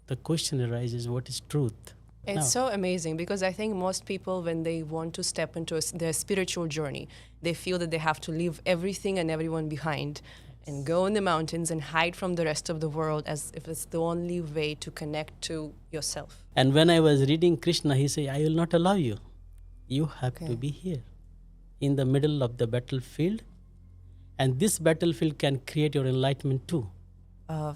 the question arises, what is truth? It's Now, so amazing because I think most people, when they want to step into their spiritual journey, they feel that they have to leave everything and everyone behind and go in the mountains and hide from the rest of the world as if it's the only way to connect to yourself. and when I was reading Krishna, he said, I will not allow you. You have to Okay. be here in the middle of the battlefield, and this battlefield can create your enlightenment too.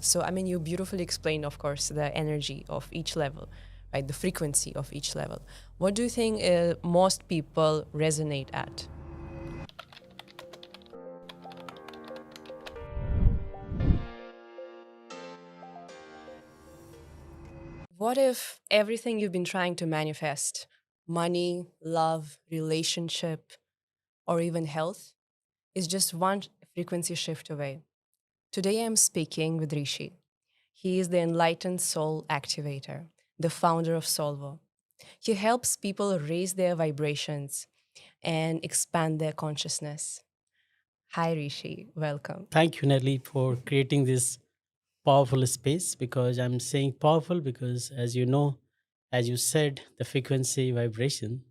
So, I mean, you beautifully explained, of course, the energy of each level, right? The frequency of each level. What do you think most people resonate at? What if everything you've been trying to manifest, money, love, relationship, or even health, is just one frequency shift away? Today I'm speaking with Rishi. He is the enlightened soul activator, the founder of Solvo. He helps people raise their vibrations and expand their consciousness. Hi, Rishi. Welcome. Thank you, Nelly, for creating this powerful space, because I'm saying powerful because, as you know, as you said, the frequency vibration.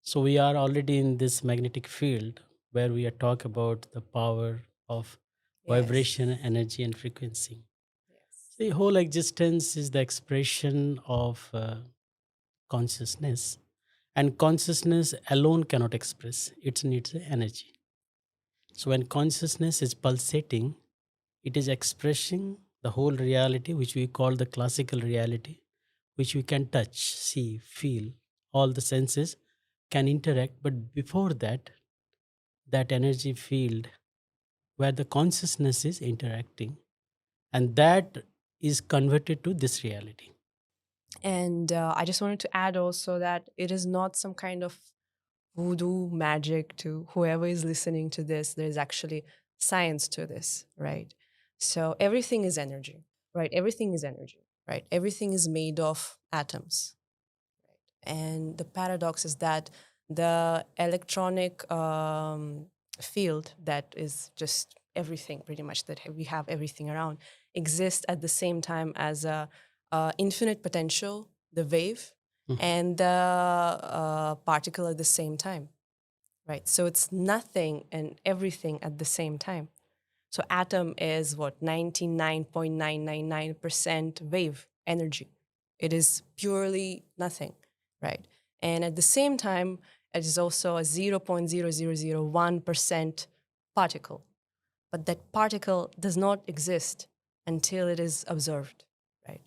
So we are already in this magnetic field where we are talk about the power of Yes. vibration, energy, and frequency. Yes. The whole existence is the expression of consciousness, and consciousness alone cannot express. It needs energy. So when consciousness is pulsating, it is expressing the whole reality, which we call the classical reality, which we can touch, see, feel. All the senses can interact, but before that, that energy field where the consciousness is interacting, and that is converted to this reality. And I just wanted to add also that it is not some kind of voodoo magic to whoever is listening to this. There's actually science to this, right? So everything is energy, right? Everything is energy, right? Everything is made of atoms. And the paradox is that the electronic field that is just everything, pretty much, that we have everything around, exists at the same time as a infinite potential, the wave, Mhm. and the particle at the same time, right? So it's nothing and everything at the same time. So atom is what, 99.999% wave energy. It is purely nothing, right? And at the same time, it is also a 0.0001% particle. But that particle does not exist until it is observed, right?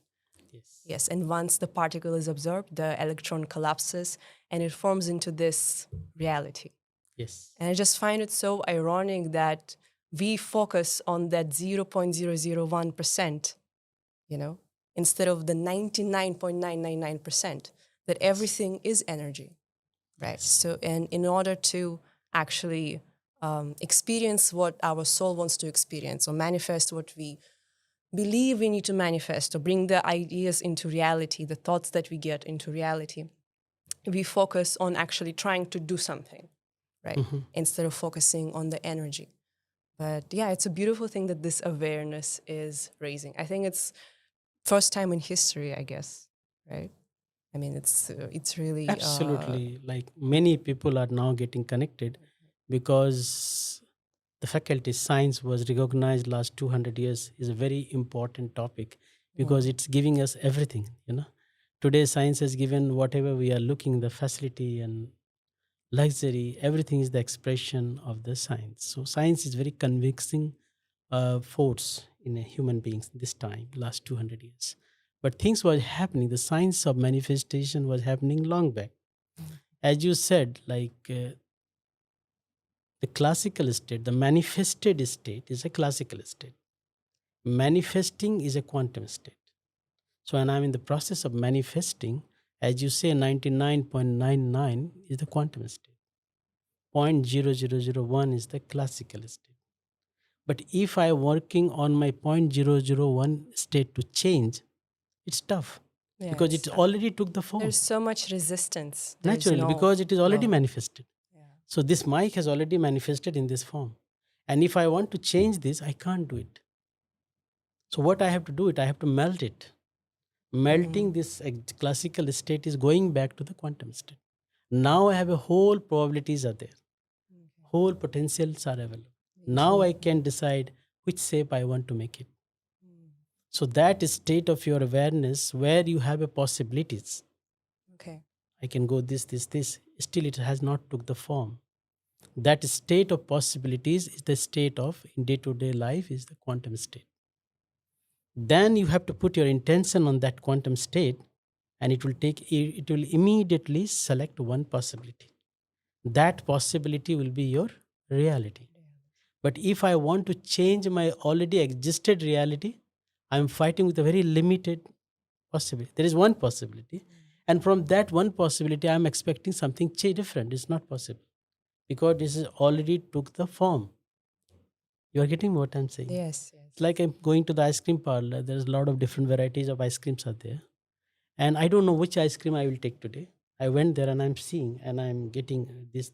Yes. Yes, and once the particle is observed, the electron collapses and it forms into this reality. Yes. And I just find it so ironic that we focus on that 0.001%, you know, instead of the 99.999%, that everything is energy, right? Yes. So, and in order to actually experience what our soul wants to experience or manifest what we believe we need to manifest or bring the ideas into reality, the thoughts that we get into reality, we focus on actually trying to do something, right? Mhm. Instead of focusing on the energy. But yeah, it's a beautiful thing that this awareness is raising. I think it's first time in history, I guess, right? I mean, it's really Absolutely. Like many people are now getting connected because the faculty science was recognized last 200 years is a very important topic because it's giving us everything, you know. Today science has given whatever we are looking, the facility and luxury, everything is the expression of the science. So science is very convincing force in a human beings this time, last 200 years. But things were happening, the science of manifestation was happening long back. As you said, the classical state, the manifested state is a classical state. Manifesting is a quantum state. So when I'm in the process of manifesting, as you say, 99.99 is the quantum state. 0.0001 is the classical state. But if I'm working on my 0.001 state to change, it's tough yeah, because it's it tough. already took the form. There's so much resistance. There's Naturally, no because it is already flow. manifested. Yeah. So this mic has already manifested in this form. And if I want to change this, I can't do it. So what I have to do it, I have to melt it. Melting this classical state is going back to the quantum state. Now I have a whole probabilities are there, whole potentials are available. Now I can decide which shape I want to make it. So that is state of your awareness where you have a possibilities. Okay. I can go this. Still, it has not took the form. That state of possibilities is the state of in day-to-day life is the quantum state. Then you have to put your intention on that quantum state, and it will immediately select one possibility. That possibility will be your reality. But if I want to change my already existed reality, I'm fighting with a very limited possibility. There is one possibility. And from that one possibility, I'm expecting something different. It's not possible because this is already took the form. You are getting what I'm saying? Yes. It's like I'm going to the ice cream parlor. There's a lot of different varieties of ice creams out there. And I don't know which ice cream I will take today. I went there and I'm seeing and I'm getting this.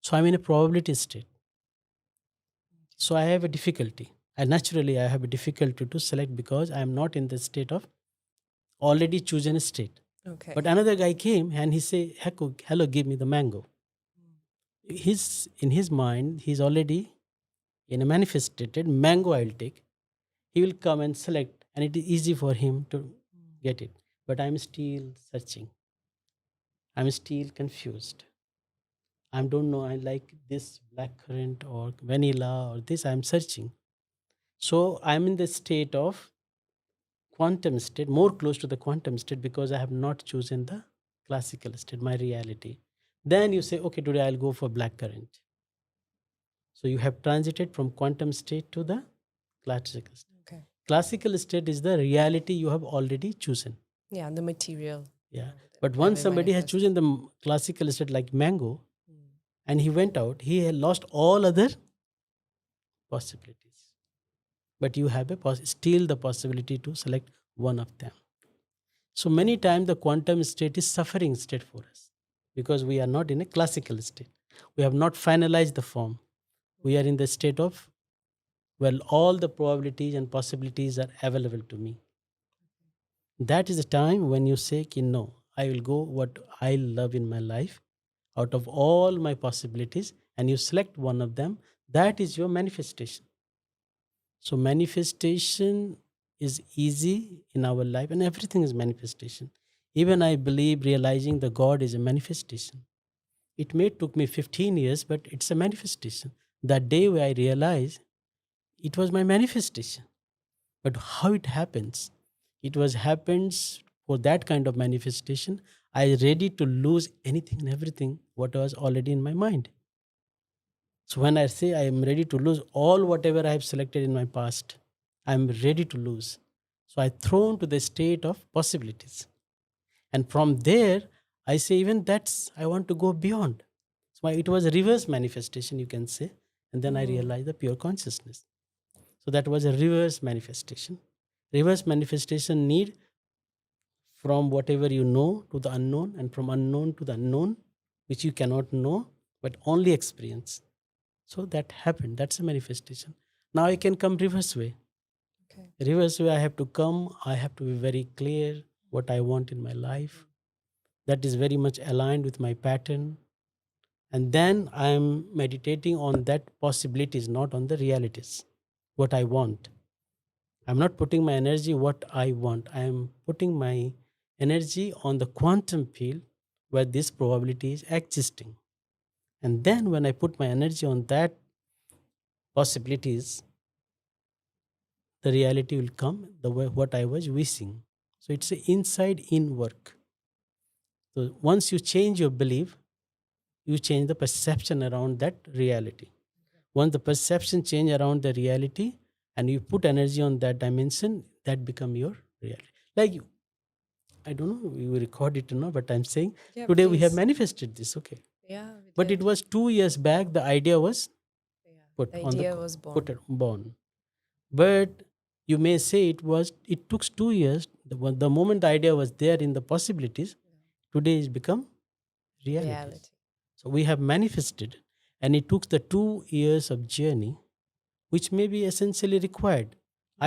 So I'm in a probability state. So I have a difficulty. And naturally, I have a difficulty to select because I'm not in the state of already chosen state. Okay. But another guy came and he said, hello, give me the mango. In his mind, he's already in a manifested mango I'll take. He will come and select, and it is easy for him to get it. But I'm still searching. I'm still confused. I don't know. I like this black currant or vanilla or this. I'm searching. So I'm in the state of quantum state, more close to the quantum state because I have not chosen the classical state, my reality. Then you say, okay, today I'll go for black current. So you have transited from quantum state to the classical state. Okay. Classical state is the reality you have already chosen. Yeah, the material. Yeah. But once somebody has chosen the classical state like mango and he went out, he had lost all other possibilities. But you have still the possibility to select one of them. So many times the quantum state is suffering state for us because we are not in a classical state. We have not finalized the form. We are in the state of, well, all the probabilities and possibilities are available to me. That is the time when you say, no, I will go what I love in my life out of all my possibilities, and you select one of them. That is your manifestation. So manifestation is easy in our life, and everything is manifestation. Even I believe realizing the God is a manifestation. It may took me 15 years, but it's a manifestation. That day where I realized it was my manifestation. But how it happens? It was happens for that kind of manifestation. I ready to lose anything and everything what was already in my mind. So when I say I am ready to lose all whatever I have selected in my past, I am ready to lose. So I thrown to the state of possibilities. And from there, I say even that's I want to go beyond. So it was a reverse manifestation, you can say. And then I realized the pure consciousness. So that was a reverse manifestation. Reverse manifestation need from whatever you know to the unknown, and from unknown to the unknown, which you cannot know, but only experience. So that happened. That's a manifestation. Now I can come reverse way. Okay. Reverse way, I have to come, I have to be very clear what I want in my life. That is very much aligned with my pattern. And then I'm meditating on that possibilities, not on the realities, what I want. I'm not putting my energy what I want. I am putting my energy on the quantum field where this probability is existing. And then when I put my energy on that possibilities, the reality will come the way what I was wishing. So it's an inside in work. So once you change your belief, you change the perception around that reality. Once the perception change around the reality and you put energy on that dimension, that become your reality. Like I don't know, you record it or not, but I'm saying today we have manifested this, okay. Yeah, But it was 2 years back, the idea was put the on the idea was born. put it born. But you may say it took 2 years. The moment the idea was there in the possibilities, today is become reality. So we have manifested, and it took the 2 years of journey, which may be essentially required.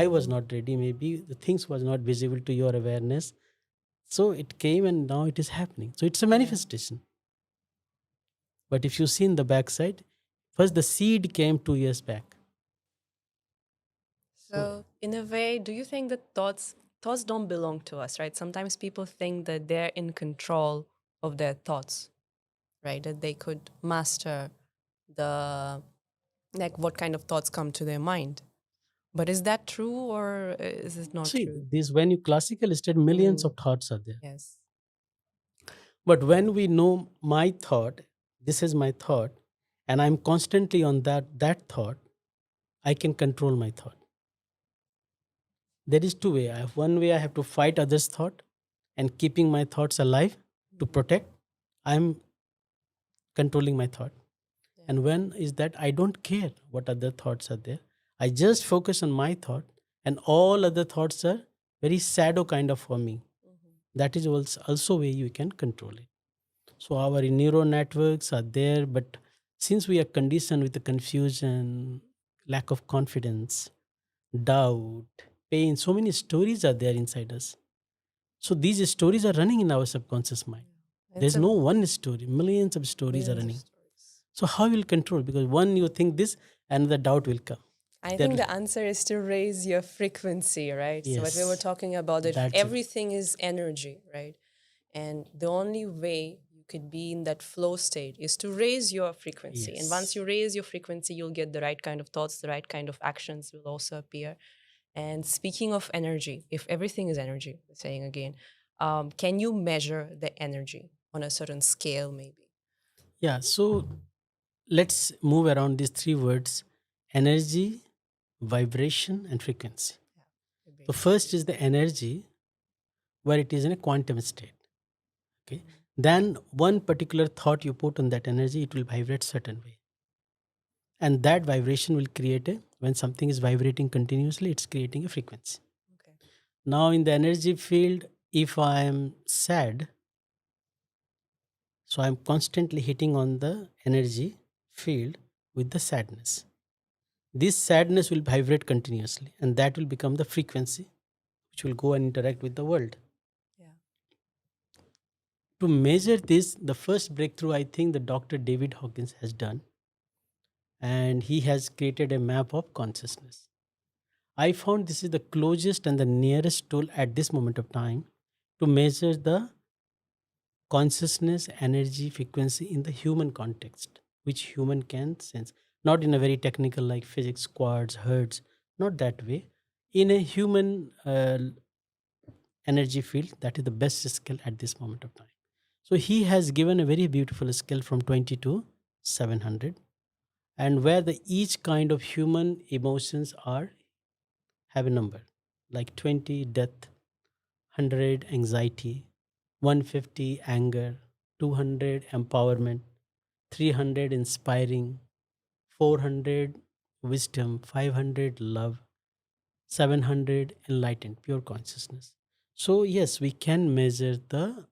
I was Mhm. not ready. Maybe the things was not visible to your awareness. So it came and now it is happening. So it's a Yeah. manifestation. But if you see in the backside, first the seed came 2 years back. So So, in a way, do you think that thoughts don't belong to us, right? Sometimes people think that they're in control of their thoughts, right? That they could master the like what kind of thoughts come to their mind. But is that true or is it not see, true? this when you classical state, millions Mm, of thoughts are there. yes. But when we know my thought, this is my thought, and I'm constantly on that thought, I can control my thought. There is two way. I have one way I have to fight others' thought and keeping my thoughts alive to Mhm. protect. I'm controlling my thought. Yeah. And when is that I don't care what other thoughts are there. I just focus on my thought and all other thoughts are very shadow kind of for me. Mhm. That is also way you can control it. So our neural networks are there, but since we are conditioned with the confusion, lack of confidence, doubt, pain, so many stories are there inside us. So these stories are running in our subconscious mind. Yeah. It's There's a no one story, millions of stories are millions of running. stories. So how will control? Because one you think this, and the doubt will come. I There, think the answer is to raise your frequency, right? So what we were yes, talking about, that that's it. everything is energy, right? And the only way you could be in that flow state is to raise your frequency. And once Yes, you raise your frequency, you'll get the right kind of thoughts, the right kind of actions will also appear. And speaking of energy, if everything is energy, saying again, can you measure the energy on a certain scale, maybe? yeah. So let's move around these three words: energy, vibration, and frequency. Yeah, So vibration. first is the energy where it is in a quantum state. Okay. Mm. Then one particular thought you put on that energy, it will vibrate certain way. And that vibration will create a, when something is vibrating continuously, it's creating a frequency. Okay. Now in the energy field, if I am sad, so I'm constantly hitting on the energy field with the sadness. This sadness will vibrate continuously, and that will become the frequency which will go and interact with the world. Yeah. To measure this, the first breakthrough I think the Dr. David Hawkins has done, and he has created a map of consciousness. I found this is the closest and the nearest tool at this moment of time to measure the consciousness, energy, frequency in the human context, which human can sense. Not in a very technical like physics, quartz, hertz, not that way. In a human energy field, that is the best skill at this moment of time. So he has given a very beautiful scale from 20 to 700, and where the each kind of human emotions are have a number, like 20 death, 100 anxiety, 150 anger, 200 empowerment, 300 inspiring, 400 wisdom, 500 love, 700 enlightened, pure consciousness. So, yes, we can measure the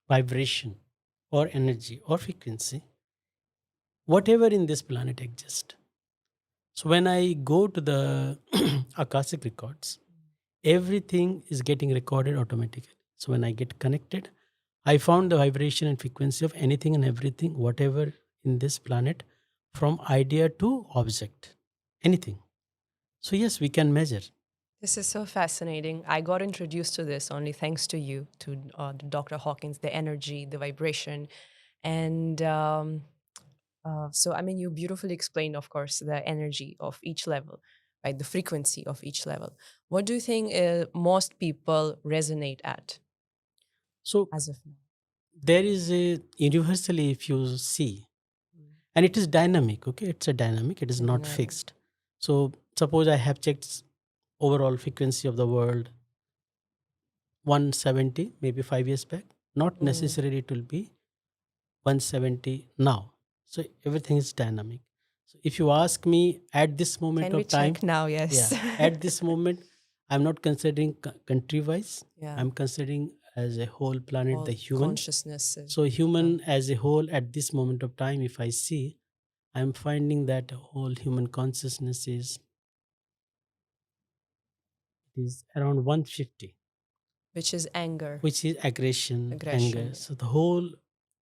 vibration or energy or frequency, whatever in this planet exists. So, when I go to the Akashic records, everything is getting recorded automatically. So, when I get connected, I found the vibration and frequency of anything and everything, whatever in this planet, from idea to object, anything. So, yes, we can measure. This is so fascinating. I got introduced to this only thanks to you, to Dr. Hawkins, the energy, the vibration. And so, I mean, you beautifully explained, of course, the energy of each level, right? The frequency of each level. What do you think most people resonate at So, as of now? there is a universally, if you see, and it is dynamic, okay? It's a dynamic, it is not Mm. fixed. So, suppose I have checked overall frequency of the world 170, maybe 5 years back, not Mm. necessarily it will be 170 now. So everything is dynamic. So if you ask me at this moment Can we of time, check now? yeah, Yes. at this moment, I'm not considering country wise. Yeah. I'm considering as a whole planet the All human. consciousnesses. So Yeah. human as a whole at this moment of time, if I see, I'm finding that whole human consciousness is is around 150, which is anger, which is aggression, anger. aggression. So the whole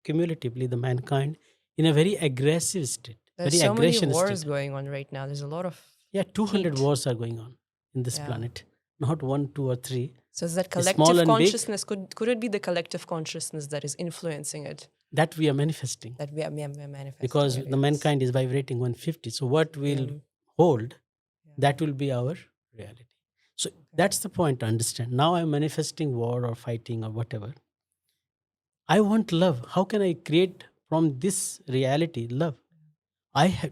cumulatively, the mankind in a very aggressive state, There's very so many aggression wars state. going on right now. There's a lot of Yeah, 200 heat. wars are going on in this Yeah. planet, not one, two, or three. So is that Small collective and big, consciousness? Could it be the collective consciousness that is influencing it? that we are manifesting That we are manifesting because it. the Yes. mankind is vibrating 150. So what will Yeah. hold, that Yeah. will be our reality. So Okay. that's the point to understand. Now I'm manifesting war or fighting or whatever. I want love. How can I create from this reality love?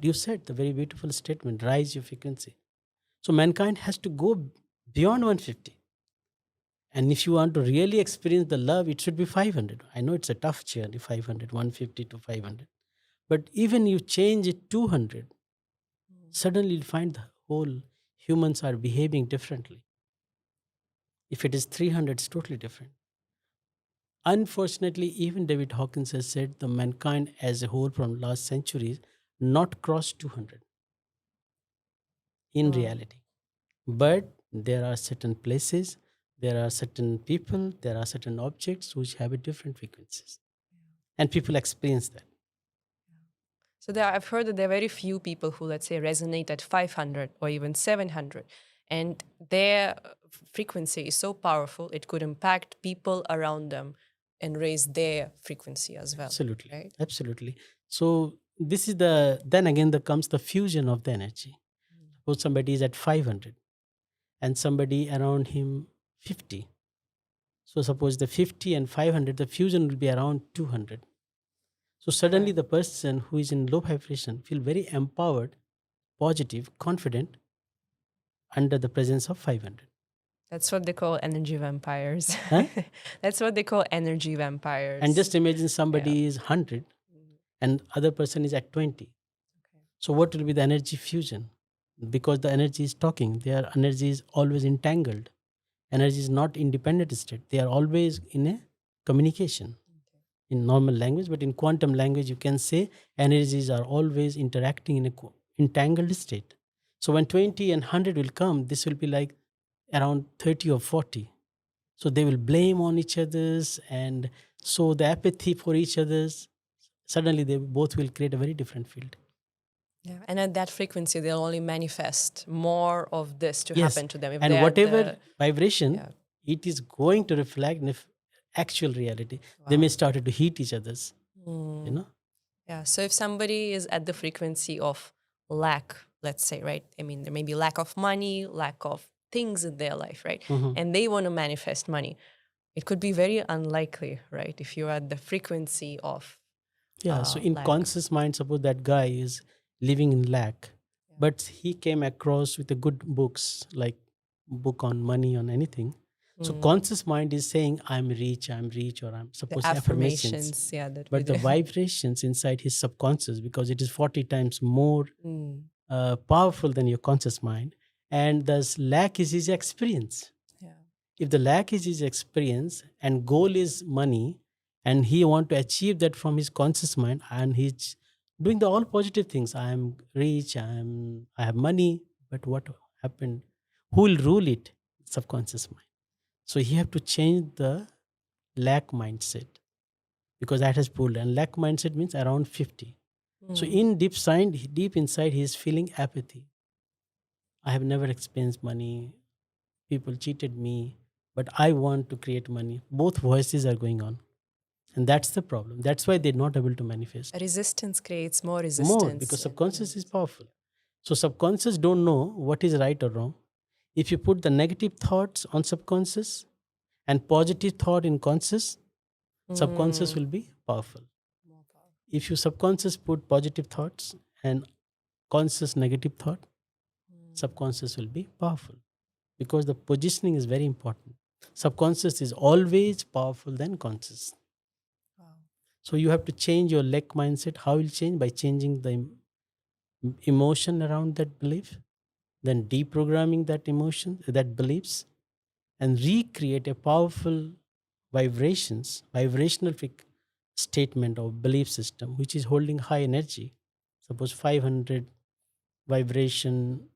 You said the very beautiful statement, rise your frequency. So mankind has to go beyond 150. And if you want to really experience the love, it should be 500. I know it's a tough journey, 500, 150 to 500. But even you change it 200, suddenly you'll find the whole humans are behaving differently. If it is 300, it's totally different. Unfortunately, even David Hawkins has said the mankind as a whole from last centuries not crossed 200 in Wow. reality. But there are certain places, there are certain people, there are certain objects which have a different frequencies. And people experience that. So I've heard that there are very few people who, let's say, resonate at 500 or even 700. And their frequency is so powerful, it could impact people around them and raise their frequency as well. Absolutely. Right? Absolutely. So this is then again there comes the fusion of the energy. Suppose somebody is at 500 and somebody around him 50. So suppose the 50 and 500, the fusion will be around 200. So suddenly Right. the person who is in low vibration feel very empowered, positive, confident under the presence of 500. That's what they call energy vampires. Huh? That's what they call energy And vampires. just imagine Yeah. somebody is 100 and other person is at 20. So what will be the energy fusion? Because the energy is talking, their energy is always entangled. Energy is not independent state. They are always in a communication in normal language, but in quantum language, you can say energies are always interacting in a entangled state. So when 20 and 100 will come, this will be like around 30 or 40. So they will blame on each other's and so the apathy for each other's. Suddenly, they both will create a very different field. Yeah. And at that frequency, they'll only manifest more of this to Yes, happen to them. If and they're at whatever the, vibration, yeah. it is going to reflect in actual reality. They may Wow. start to heat each other's. You know. Yeah. So if somebody is at the frequency of lack, let's say, right? I mean, there may be lack of money, lack of things in their life, right? Mhm. And they want to manifest money. It could be very unlikely, right? If you're at the frequency of Yeah. So in lack. conscious mind, suppose that guy is living in lack, but he came across with a good books like book on money on anything. So conscious mind is saying, I'm rich, or I'm The suppose affirmations. affirmations, yeah, that we But the do. vibrations inside his subconscious, because it is 40 times more Mm, powerful than your conscious mind, and thus lack is his experience. yeah. If the lack is his experience and goal is money, and he want to achieve that from his conscious mind, and he's doing the all positive things, I am rich, I have money, but what happened, who will rule it? Subconscious mind. So he have to change the lack mindset, because that has pulled, and lack mindset means around 50. So in deep inside, he is feeling apathy. I have never experienced money. People cheated me, but I want to create money. Both voices are going on. And that's the problem. That's why they're not able to manifest. Resistance creates more More, resistance. because subconscious is powerful. So subconscious don't know what is right or wrong. If you put the negative thoughts on subconscious and positive thought in conscious, subconscious will be powerful. If you subconscious put positive thoughts and conscious negative thought, subconscious will be powerful, because the positioning is very important. Subconscious is always powerful than conscious. Wow. So you have to change your lack mindset. How will change? By changing the emotion around that belief, then deprogramming that emotion, that beliefs, and recreate a powerful vibrational statement or belief system which is holding high energy. Suppose 500 vibration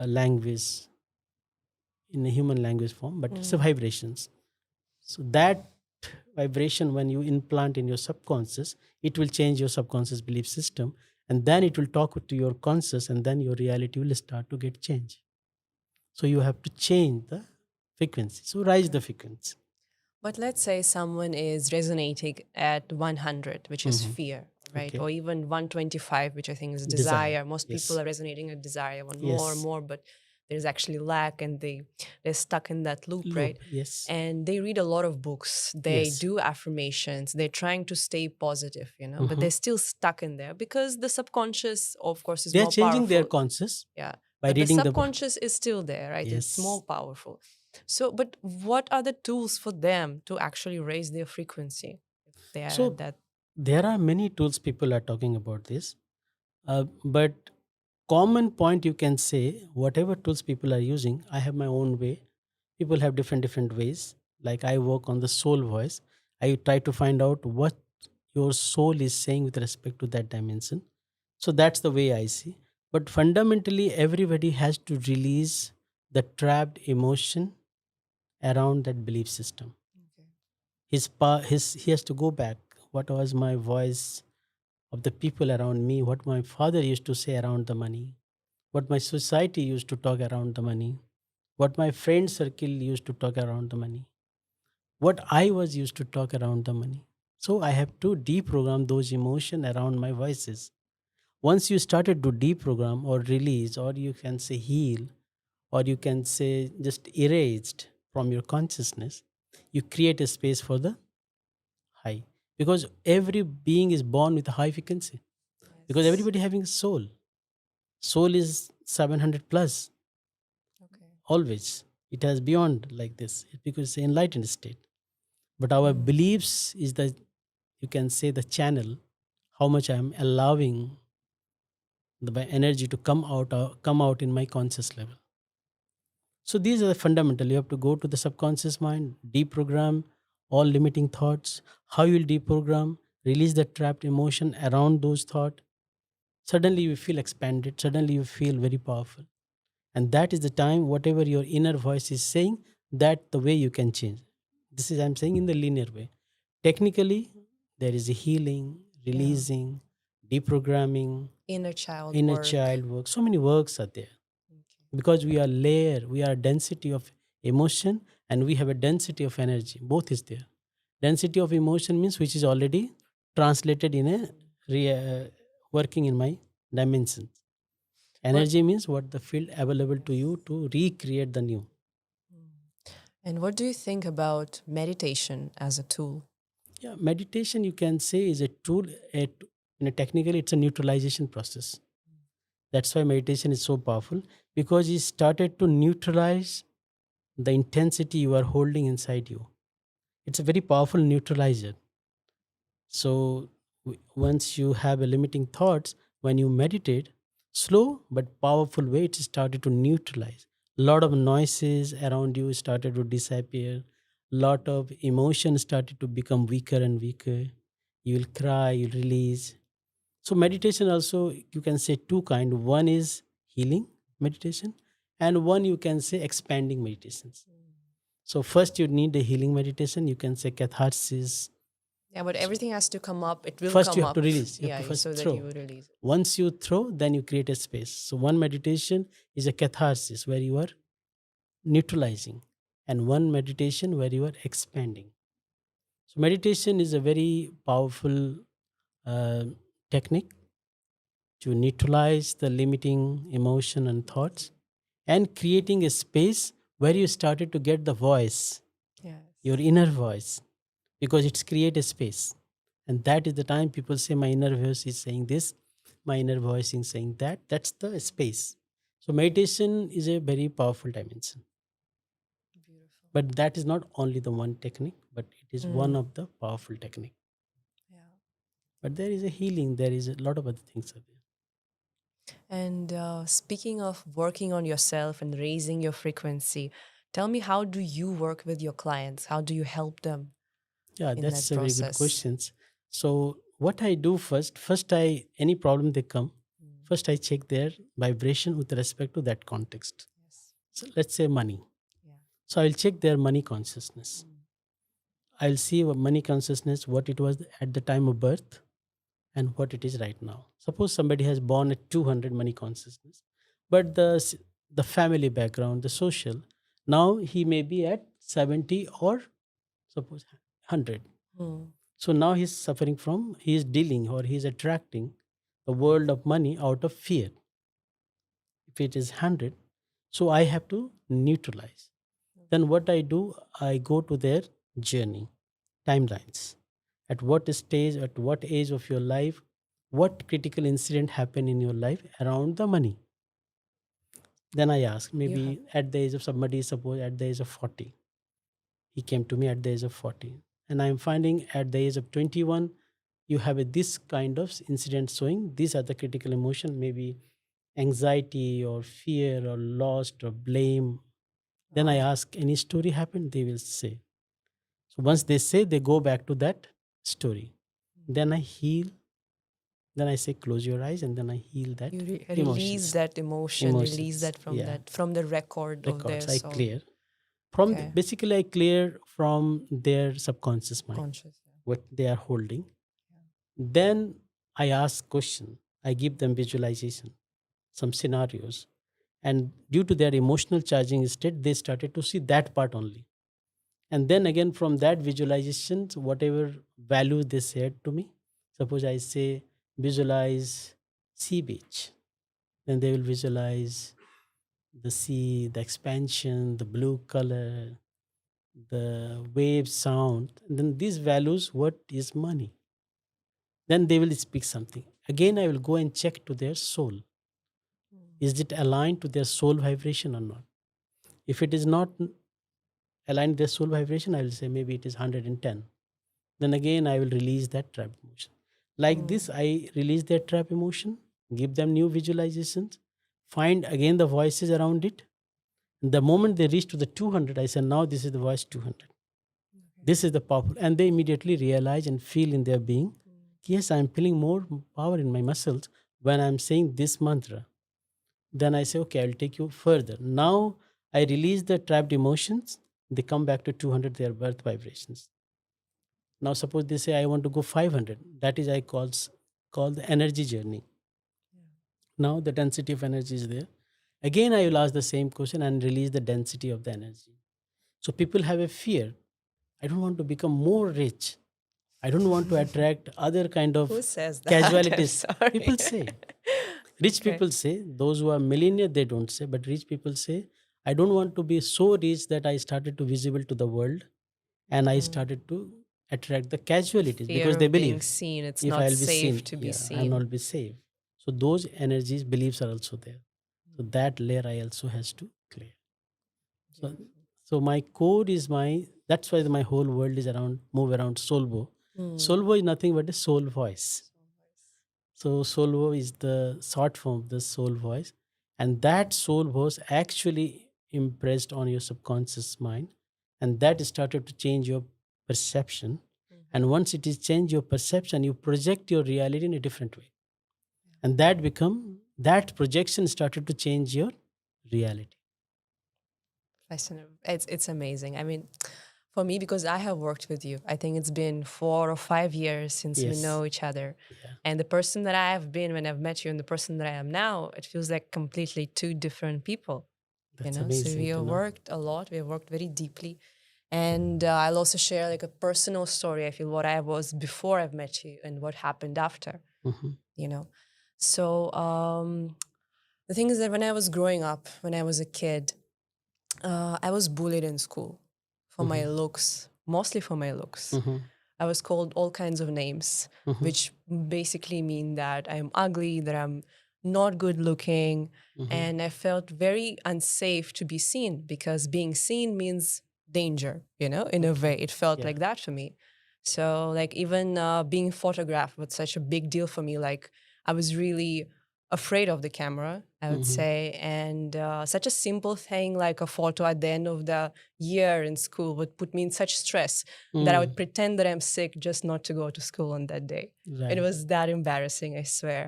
language in a human language form, but it's a Mm. vibrations. So that vibration, when you implant in your subconscious, it will change your subconscious belief system, and then it will talk to your conscious, and then your reality will start to get changed. So you have to change the frequency. So rise Okay. the frequency. But let's say someone is resonating at 100, which is Hmm. fear, right? Okay. Or even 125, which I think is Desire. desire. Most people Yes. are resonating at desire, want more, Yes. more, but there's actually lack and they're stuck in that loop, right? Loop. Yes. And they read a lot of books, they Yes. do affirmations, they're trying to stay positive, but Hmm. they're still stuck in there because the subconscious, of course, is They are more changing their powerful. conscious Yeah. by But the reading the book. subconscious is still there, right? It's more Yes. powerful. So, but what are the tools for them to actually raise their frequency if they are at So that? there are many tools people are talking about this, but common point you can say whatever tools people are using, I have my own way. People have different ways. Like I work on the soul voice. I try to find out what your soul is saying with respect to that dimension. So that's the way I see. But fundamentally, everybody has to release the trapped emotion around that belief system. Okay. He has to go back. What was my voice of the people around me? What my father used to say around the money? What my society used to talk around the money? What my friend circle used to talk around the money? What I was used to talk around the money? So I have to deprogram those emotion around my voices. Once you started to deprogram or release, or you can say heal, or you can say just erased from your consciousness, you create a space for the high, because every being is born with a high frequency, because Yes. everybody having a soul is 700 plus, Okay. always. It has beyond like this because it's an enlightened state. But our Mm. beliefs is the, you can say, the channel, how much I am allowing the energy to come out in my conscious level. So these are the fundamental. You have to go to the subconscious mind, deprogram all limiting thoughts. How you will deprogram, release the trapped emotion around those thoughts. Suddenly you feel expanded. Suddenly you feel very powerful. And that is the time, whatever your inner voice is saying, that the way you can change. This is, I'm saying, in the linear way. Technically, there is a healing, Yeah. releasing, deprogramming, Inner child inner work. child work. So many works are there, Okay. because we are layer, we are density of emotion, and we have a density of energy. Both is there. Density of emotion means which is already translated in a working in my dimensions. What? Energy means what the field available to Yes. you to recreate the new. Mm. And what do you think about meditation as a tool? Yeah, meditation you can say is a tool. In a technically, it's a neutralization process. That's why meditation is so powerful, because it started to neutralize the intensity you are holding inside you. It's a very powerful neutralizer. So once you have a limiting thoughts, when you meditate, slow but powerful way, it started to neutralize. Lot of noises around you started to disappear. Lot of emotion started to become weaker and weaker. You will cry, you release. So meditation also, you can say two kind. One is healing meditation, and one you can say expanding meditations. So first you need the healing meditation. You can say catharsis. Yeah, but So everything has to come up. It will first you come have to up. release. You have to Yeah, first so that you throw. will release it. Once you throw, then you create a space. So one meditation is a catharsis where you are neutralizing, and one meditation where you are expanding. So meditation is a very powerful uh, technique to neutralize the limiting emotion and thoughts, and creating a space where you started to get the voice, your Yes. inner voice, because it's create a space. And that is the time people say my inner voice is saying this, my inner voice is saying that. That's the space. So meditation is a very powerful dimension, Beautiful. but that is not only the one technique, but it is one Mm. of the powerful technique. Yeah. But there is a healing, there is a lot of other things are there. And speaking of working on yourself and raising your frequency, tell me, how do you work with your clients? How do you help them Yeah, in that that's a very good process? questions. So what I do first, I any problem they come, first I check their vibration with respect to that context. Yes. So let's say money. Yeah. So I'll check their money consciousness. I'll see what money consciousness, what it was at the time of birth and what it is right now. Suppose somebody has born at 200 money consciousness, but the family background, the social, now he may be at 70 or suppose 100. Mm. So now he's suffering from, he is dealing or he is attracting the world of money out of fear. If it is 100, so I have to neutralize. Then what I do, I go to their journey, timelines. At what stage, at what age of your life, what critical incident happened in your life around the money. Then I ask, You have. maybe at the age of somebody, suppose at the age of 40. He came to me at the age of 40. And I'm finding at the age of 21, you have this kind of incident showing these are the critical emotion, maybe anxiety or fear or lost or blame. Then I Wow. ask, any story happened? They will say. So once they say, they go back to that story. Then I heal. Then I say, close your eyes, and then I heal that You release emotions. that emotion, release Emotions, that yeah. from the record of their Records, I soul. clear. From Okay. basically, I clear from their subconscious mind Conscious. what they are holding. Then I ask question. I give them visualization, some scenarios, and due to their emotional charging state, they started to see that part only. And then again, from that visualizations, whatever values they said to me, suppose I say visualize sea beach, then they will visualize the sea, the expansion, the blue color, the wave sound. And then these values, what is money? Then they will speak something. Again, I will go and check to their soul. Is it aligned to their soul vibration or not? If it is not aligned to their soul vibration, I will say maybe it is 110. Then again, I will release that trap emotion. Like this, I release their trap emotion, give them new visualizations, find again the voices around it. The moment they reach to the 200, I say, now this is the voice 200. This is the powerful. And they immediately realize and feel in their being, yes, I'm feeling more power in my muscles when I'm saying this mantra. Then I say, okay, I'll take you further. Now I release the trapped emotions. They come back to 200, their birth vibrations. Now suppose they say, I want to go 500. That is call the energy journey. Now the density of energy is there. Again, I will ask the same question and release the density of the energy. So people have a fear. I don't want to become more rich. I don't want to attract other kind Who of says that? I'm casualties. sorry. People say, rich Okay. people say, those who are millionaire, they don't say, but rich people say, I don't want to be so rich that I started to visible to the world and I started to attract the casualties Fear because they of being believe seen. It's if not I'll be safe seen, to be yeah, I'll seen. not be safe. So those energies, beliefs are also there. So that layer I also has to clear. So, Beautiful. so my core is that's why my whole world is move around Solvo. Solvo is nothing but a soul voice. So Solvo is the short form of the soul voice. And that soul voice actually impressed on your subconscious mind. And that started to change your perception. And once it is changed your perception, you project your reality in a different way. And that projection started to change your reality. Fascinating. It's amazing. I mean, for me, because I have worked with you, I think it's been 4 or 5 years since we Yes. know each other. Yeah. And the person that I have been when I've met you and the person that I am now, it feels like completely two different people. That's So we amazing to have know. worked a lot. We have worked very deeply. And I'll also share like a personal story. I feel what I was before I've met you and what happened after. Mhm. You know, so the thing is that when I was growing up, when I was a kid, I was bullied in school for my looks, mostly for my looks. Mhm. I was called all kinds of names, Mhm. which basically mean that I'm ugly, that I'm not good looking. And I felt very unsafe to be seen because being seen means danger, in a way. It felt Yeah. like that for me. So, like, even being photographed was such a big deal for me. Like, I was really afraid of the camera, I would say. And such a simple thing like a photo at the end of the year in school would put me in such stress that I would pretend that I'm sick just not to go to school on that day. It Right. was that embarrassing, I swear.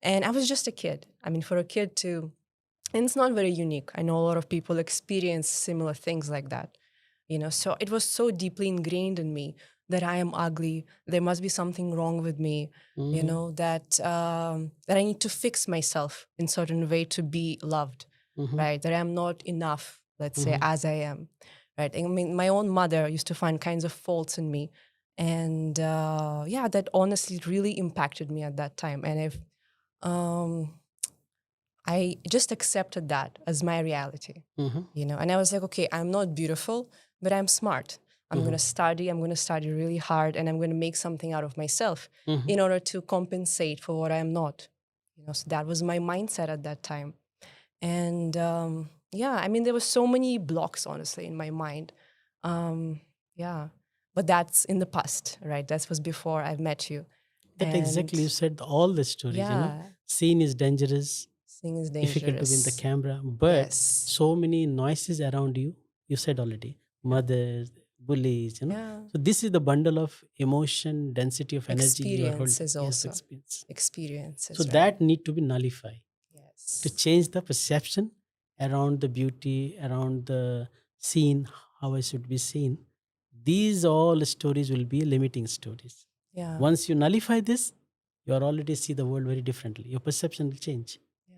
And I was just a kid. I mean, for a kid to, and it's not very unique. I know a lot of people experience similar things like that, so it was so deeply ingrained in me that I am ugly. There must be something wrong with me, Mm-hmm. that I need to fix myself in certain way to be loved, Mm-hmm. right? That I'm not enough, let's say, Mm-hmm. as I am, right? I mean, my own mother used to find kinds of faults in me. And yeah, that honestly really impacted me at that time. And if um, I just accepted that as my reality, Mm-hmm. and I was like, okay, I'm not beautiful, but I'm smart. Mm-hmm. I'm going to study really hard, and I'm going to make something out of myself Mm-hmm. in order to compensate for what I'm not. So that was my mindset at that time. And yeah, I mean, there were so many blocks, honestly, in my mind. Yeah, but that's in the past, right? That was before I met you. That exactly you And said all the stories. yeah, Scene is dangerous, seeing is difficult to win the dangerous. camera, but Yes. so many noises around you. You said already, mothers, bullies. Yeah. So this is the bundle of emotion, density of energy you are holding. Experiences Yes, also. experience. So Experiences, right? that need to be nullified to Yes. change the perception around the beauty, around the scene, how I should be seen. These all stories will be limiting stories. Yeah. Once you nullify this, you are already see the world very differently. Your perception will change. Yeah.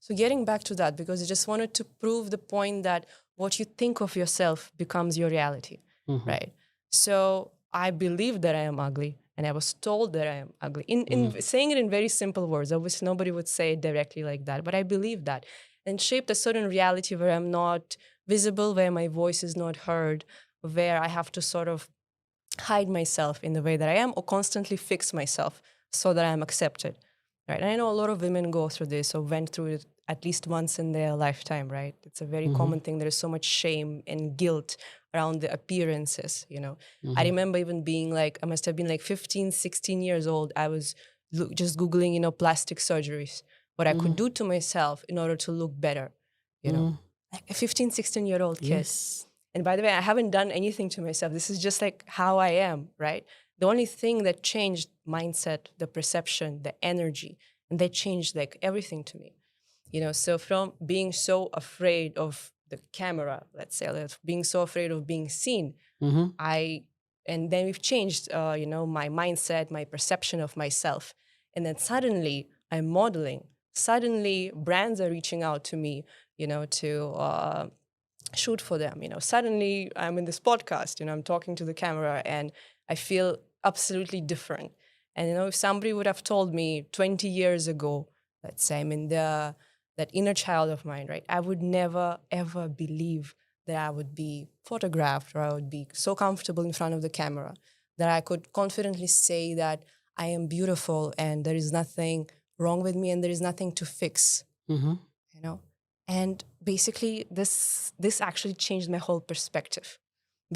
So getting back to that, because I just wanted to prove the point that what you think of yourself becomes your reality, Mhm. right? So I believe that I am ugly, and I was told that I am ugly. In Mhm. saying it in very simple words, obviously nobody would say it directly like that, but I believe that, and shaped a certain reality where I'm not visible, where my voice is not heard, where I have to sort of hide myself in the way that I am or constantly fix myself so that I'm accepted. Right. And I know a lot of women go through this or went through it at least once in their lifetime, right? It's a very Mhm. common thing. There is so much shame and guilt around the appearances. I Mhm. remember even being like, I must have been like 15, 16 years old. I was just Googling, plastic surgeries, what I could Mhm. do to myself in order to look better, you know, Mhm. like a 15, 16-year-old kid. Yes. And by the way, I haven't done anything to myself. This is just like how I am, right? The only thing that changed mindset, the perception, the energy, and they changed like everything to me. So from being so afraid of the camera, let's say, like, being so afraid of being seen, Mhm. I and then we've changed, my mindset, my perception of myself, and then suddenly I'm modeling. Suddenly, brands are reaching out to me, to shoot for them. Suddenly I'm in this podcast, I'm talking to the camera, and I feel absolutely different. And if somebody would have told me 20 years ago, let's say, I'm in that inner child of mine, right? I would never ever believe that I would be photographed or I would be so comfortable in front of the camera that I could confidently say that I am beautiful and there is nothing wrong with me and there is nothing to fix, Mhm. you know and basically this actually changed my whole perspective.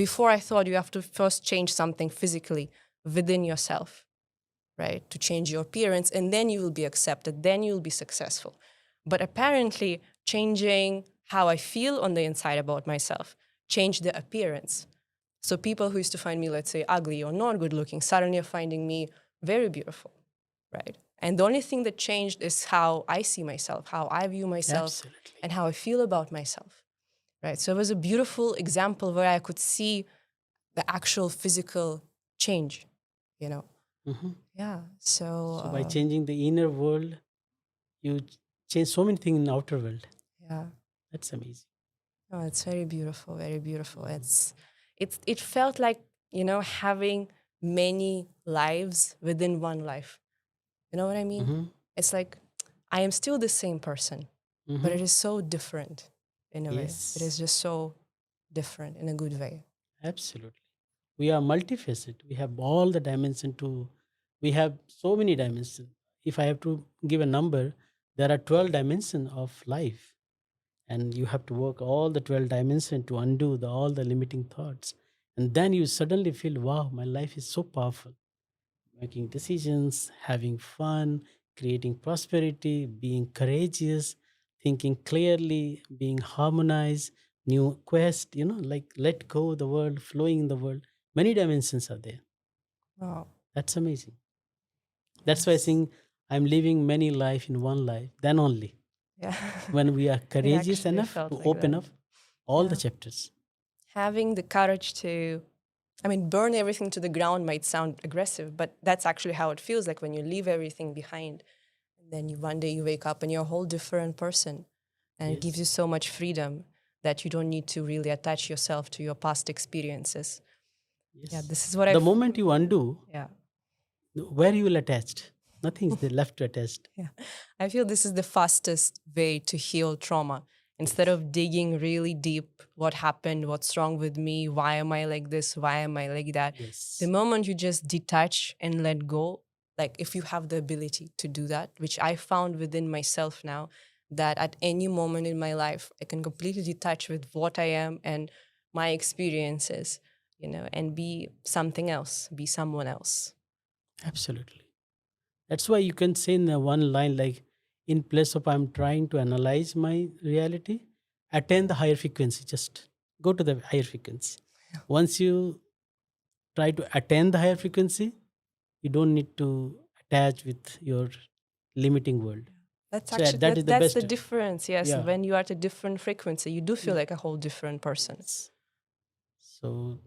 Before, I thought you have to first change something physically within yourself, right, to change your appearance, and then you will be accepted, then you'll be successful. But apparently changing how I feel on the inside about myself changed the appearance. So people who used to find me, let's say, ugly or not good looking, suddenly are finding me very beautiful, right? And the only thing that changed is how I see myself, how I view myself, Absolutely. and how I feel about myself, right? So it was a beautiful example where I could see the actual physical change, you know? Mhm. Yeah. So, So by changing the inner world, you change so many things in the outer world. yeah. That's amazing. Oh, it's very beautiful, very beautiful. Mhm. It felt like, having many lives within one life. You know what I mean? Mhm. It's like I am still the same person, but Mhm. it is so different in a way. It is Yes. just so different in a good way. Absolutely. We are multifaceted. We have all the dimension to. We have so many dimensions. If I have to give a number, there are 12 dimensions of life, and you have to work all the 12 dimensions to undo all the limiting thoughts, and then you suddenly feel, wow, my life is so powerful. Making decisions, having fun, creating prosperity, being courageous, thinking clearly, being harmonized, new quest, like let go the world, flowing in the world. Many dimensions are there. Wow. That's amazing. That's why I Yes. think I'm living many life in one life. Then only Yeah. when we are It courageous actually enough felt to like open that. up all the Yeah. chapters. Having the courage to, I mean, burn everything to the ground might sound aggressive, but that's actually how it feels like when you leave everything behind. And then one day you wake up and you're a whole different person. And it gives you Yes. so much freedom that you don't need to really attach yourself to your past experiences. Yeah, Yes. this is what The moment you undo, yeah. where you will attach? Nothing is there left to attach. Yeah. I feel this is the fastest way to heal trauma. Instead Yes. of digging really deep, what happened, what's wrong with me, why am I like this, why am I like that? The Yes. moment you just detach and let go, like if you have the ability to do that, which I found within myself now, that at any moment in my life, I can completely detach with what I am and my experiences, and be something else, be someone else. Absolutely. That's why you can say in the one line, like, in place of I'm trying to analyze my reality, attain the higher frequency. Just go to the higher frequency. Once you try to attain the higher frequency, you don't need to attach with your limiting world. That's So actually that is the that's the best. difference. Yes, Yeah. when you are at a different frequency, you do feel Yeah. like a whole different person. Yes. So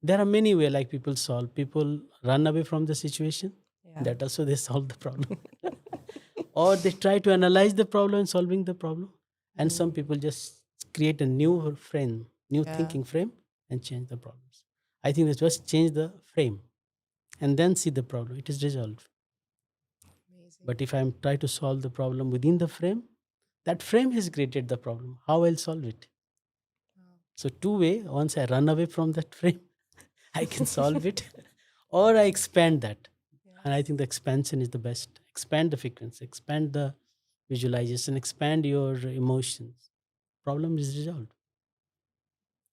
there are many ways like people solve. People run away from the situation. Yeah. That also they solve the problem. Or they try to analyze the problem and solving the problem. And some people just create a new frame, new Yeah. thinking frame, and change the problems. I think they just change the frame and then see the problem. It is resolved. Amazing. But if I'm try to solve the problem within the frame, that frame has created the problem. How I'll solve it? So two way. Once I run away from that frame, I can solve it, or I expand that. And I think the expansion is the best. Expand the frequency, expand the visualization, expand your emotions. Problem is resolved.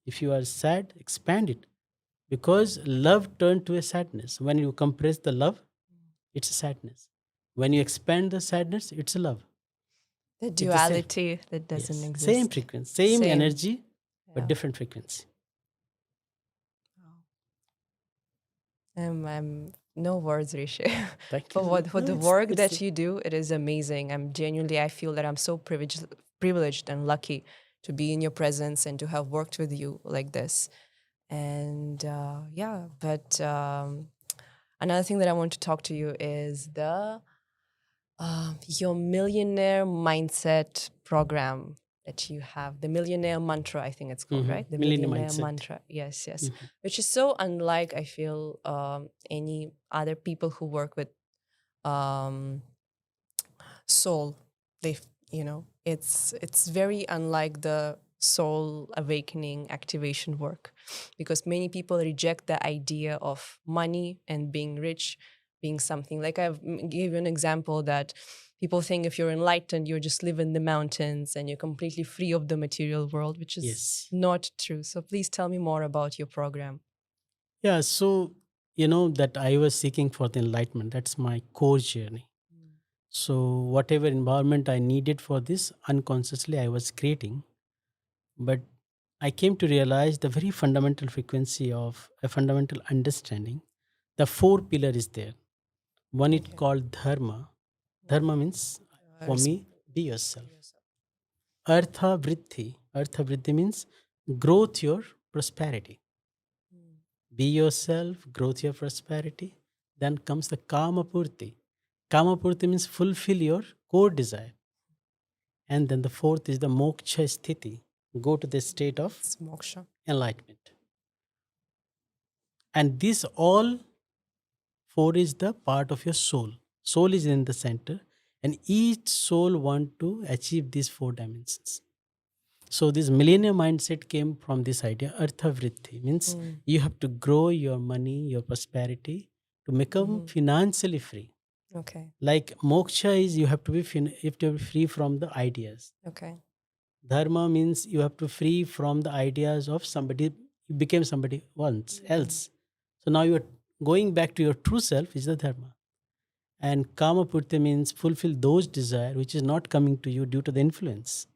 If you are sad, expand it. Because love turned to a sadness. When you compress the love, it's a sadness. When you expand the sadness, it's a love. The It's the same. duality that doesn't Yes. Same exist. frequency, same Same. energy, but Yeah. different frequency. I'm no words, Rishi. Thank For you. for No, the work it's that you do, it is amazing. I feel that I'm so privileged and lucky to be in your presence and to have worked with you like this. And yeah, but another thing that I want to talk to you is the your millionaire mindset program that you have, the millionaire mantra, I think it's called, right? The millennium millionaire mindset. mantra. Yes, yes. Mhm. Which is so unlike, I feel, any other people who work with um, soul. It's very unlike the soul awakening activation work, because many people reject the idea of money and being rich being something like I've gave you an example that people think if you're enlightened you just live in the mountains and you're completely free of the material world, which is Yes. not true. So please tell me more about your program. Yeah. So, that I was seeking for the enlightenment. That's my core journey. So, whatever environment I needed for this, unconsciously I was creating. But I came to realize the very fundamental frequency of a fundamental understanding. The four pillar is there. One is Okay. called dharma. Dharma means, for Res- me, be yourself. Artha vritti. Artha vritti means growth your prosperity. Be yourself, growth your prosperity. Then comes the kama purti. Kama purti means fulfill your core desire. And then the fourth is the moksha sthiti. Go to the state of It's moksha. enlightenment. And this all four is the part of your soul. Soul is in the center, and each soul want to achieve these four dimensions. So this millennium mindset came from this idea. Arthavritti means you have to grow your money, your prosperity to become financially free. Okay. Like moksha is you have to be you have to be free from the ideas. Okay. Dharma means you have to free from the ideas of somebody. You became somebody once else. So now you are going back to your true self is the dharma. And kama purti means fulfill those desire which is not coming to you due to the influence,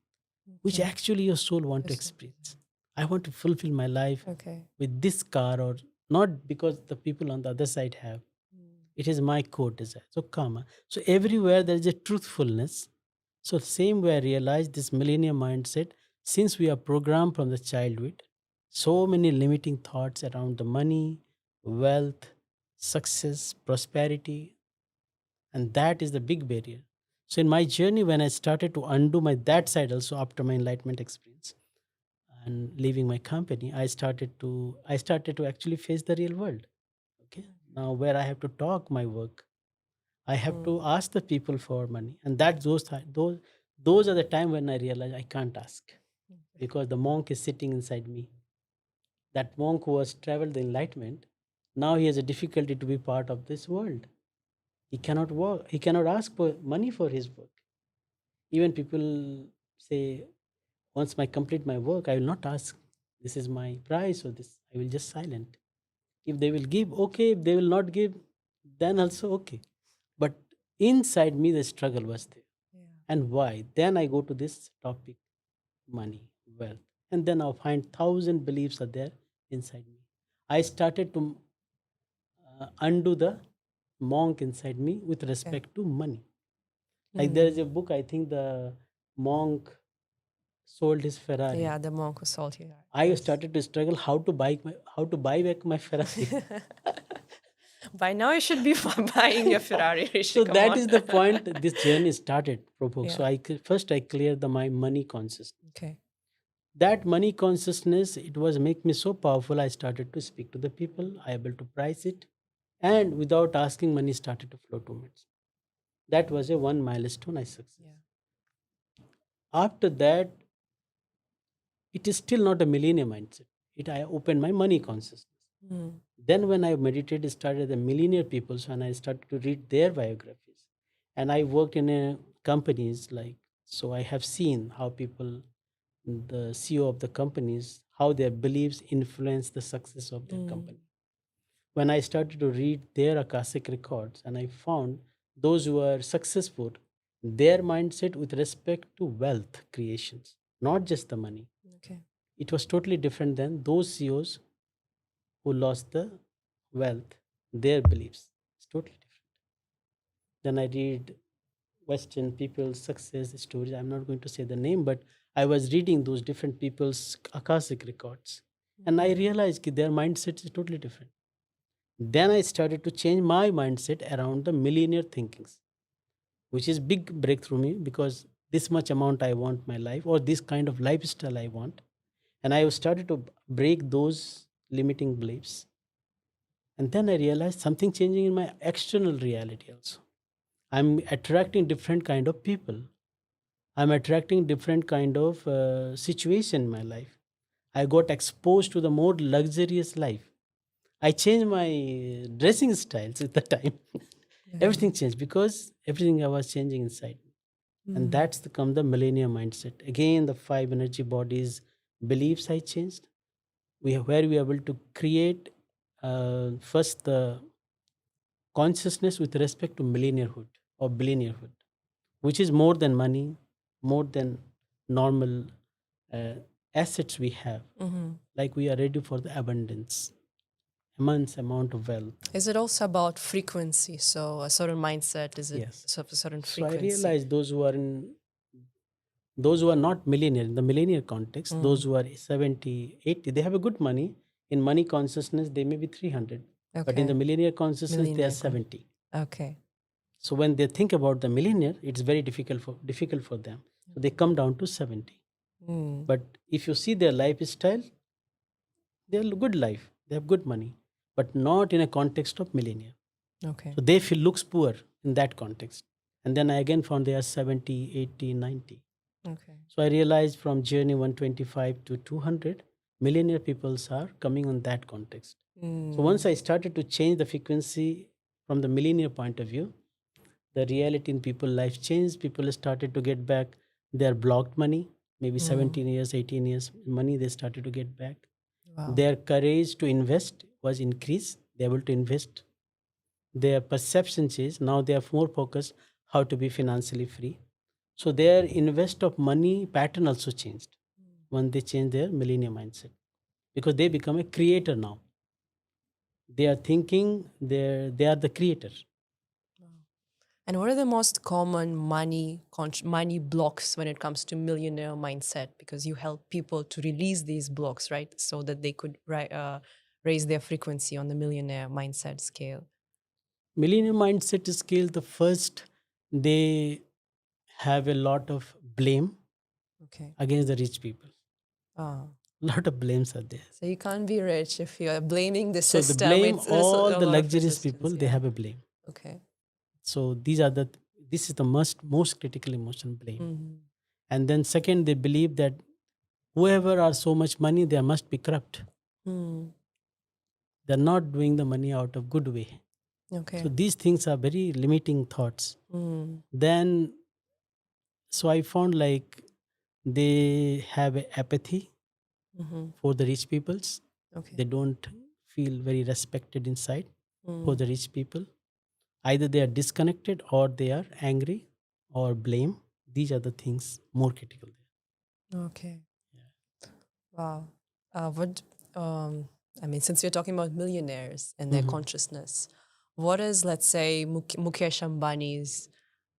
which Okay. actually your soul want to Yes. experience. I want to fulfill my life Okay. with this car, or not because the people on the other side have. It is my core desire. So karma. So everywhere there is a truthfulness. So same way I realized this millennium mindset, since we are programmed from the childhood, so many limiting thoughts around the money, wealth, success, prosperity, and that is the big barrier. So in my journey, when I started to undo my that side also after my enlightenment experience and leaving my company, I started to actually face the real world. Okay. Now where I have to talk my work, I have to Mm. ask the people for money, and that those are the time when I realize I can't ask Okay. because the monk is sitting inside me. That monk who has traveled the enlightenment, now he has a difficulty to be part of this world. He cannot work. He cannot ask for money for his work. Even people say, once I complete my work, I will not ask. This is my price or this. I will just silent. If they will give, okay. If they will not give, then also okay. But inside me, the struggle was there. Yeah. And why? Then I go to this topic, money, wealth. And then I'll find thousand beliefs are there inside me. I started to undo the monk inside me with Okay. respect to money. Like there is Mm. a book, I think the monk sold his Ferrari. Yeah, the monk who sold you. I Yes. started to struggle how to buy back my Ferrari. By now, you should be buying a Ferrari, Rishi. So Come that on. is the point this journey started, Prabhu. Yeah. So first I cleared my money consciousness. Okay. That money consciousness, it was make me so powerful. I started to speak to the people. I able to price it, and without asking, money started to flow to me. That was a one milestone I success. Yeah. After that, it is still not a millennium mindset. It I opened my money consciousness. Mm. Then when I meditated, started the millionaire people, so and I started to read their biographies. And I worked in a companies like, so I have seen how people, the CEO of the companies, how their beliefs influence the success of their Mm. company. When I started to read their Akashic records, and I found those who are successful, their mindset with respect to wealth creations, not just the money. Okay. It was totally different than those CEOs who lost the wealth, their beliefs. It's totally different. Then I read Western people's success stories. I'm not going to say the name, but I was reading those different people's Akashic records. And I realized that their mindset is totally different. Then I started to change my mindset around the millionaire thinkings, which is big breakthrough me because this much amount I want my life or this kind of lifestyle I want. And I started to break those limiting beliefs. And then I realized something changing in my external reality also. I'm attracting different kind of people. I'm attracting different kind of situation in my life. I got exposed to the more luxurious life. I changed my dressing styles at the time. Yeah. Everything changed because everything I was changing inside. And Mm. that's come the millennium mindset. Again, the five energy bodies beliefs I changed. Where we are able to create first the consciousness with respect to millionairehood or billionairehood, which is more than money, more than normal uh, assets we have. Mhm. Like we are ready for the abundance, immense amount of wealth. Is it also about frequency? So a certain mindset is it Yes. of a certain So I frequency? realize those who are not millionaire in the millennial context, those Mm. who are 70, 80, they have a good money. In money consciousness, they may be 300. But in the Okay. millennial consciousness, they are Millionaire. 70. Okay. So when they think about the millionaire, it's very difficult for them. So they come down to 70. Mm. But if you see their lifestyle, they are good life. They have good money, but not in a context of millionaire. Okay. So they feel looks poor in that context. And then I again found they are 70, 80, 90. Okay. So I realized from journey 125 to 200, millionaire peoples are coming on that context. So once Mm. I started to change the frequency from the millionaire point of view, the reality in people life changed. People started to get back their blocked money, maybe Mm. 17 years, 18 years money they started to get back. Wow. Their courage to invest was increased. They're able to invest. Their perception changed. Now they are more focused how to be financially free. So their invest of money pattern also changed when they change their millennium mindset because they become a creator now. They are thinking they are the creator. And what are the most common money blocks when it comes to millionaire mindset? Because you help people to release these blocks, right, so that they could raise their frequency on the millionaire mindset scale. Millennium mindset scale, the first, they have a lot of blame Okay. against the rich people. Ah, A lot of blames are there. so you can't be rich if you're blaming the So they system. blame It's all a the lot of luxurious people, resistance. they Yeah. have a blame. Okay. So this is the most critical emotion, blame. Mhm. And then second, they believe that whoever are so much money, they must be corrupt. Mm. They're not doing the money out of good way. So Okay. these things are very limiting thoughts. Mm. Then, so I found like they have a apathy Mm-hmm. for the rich peoples. Okay. They don't feel very respected inside for Mm. the rich people. Either they are disconnected or they are angry or blame. These are the things more critical Okay. there. Wow. What I mean, since we're talking about millionaires and Yeah. their consciousness, what is, let's say, Mukesh Ambani's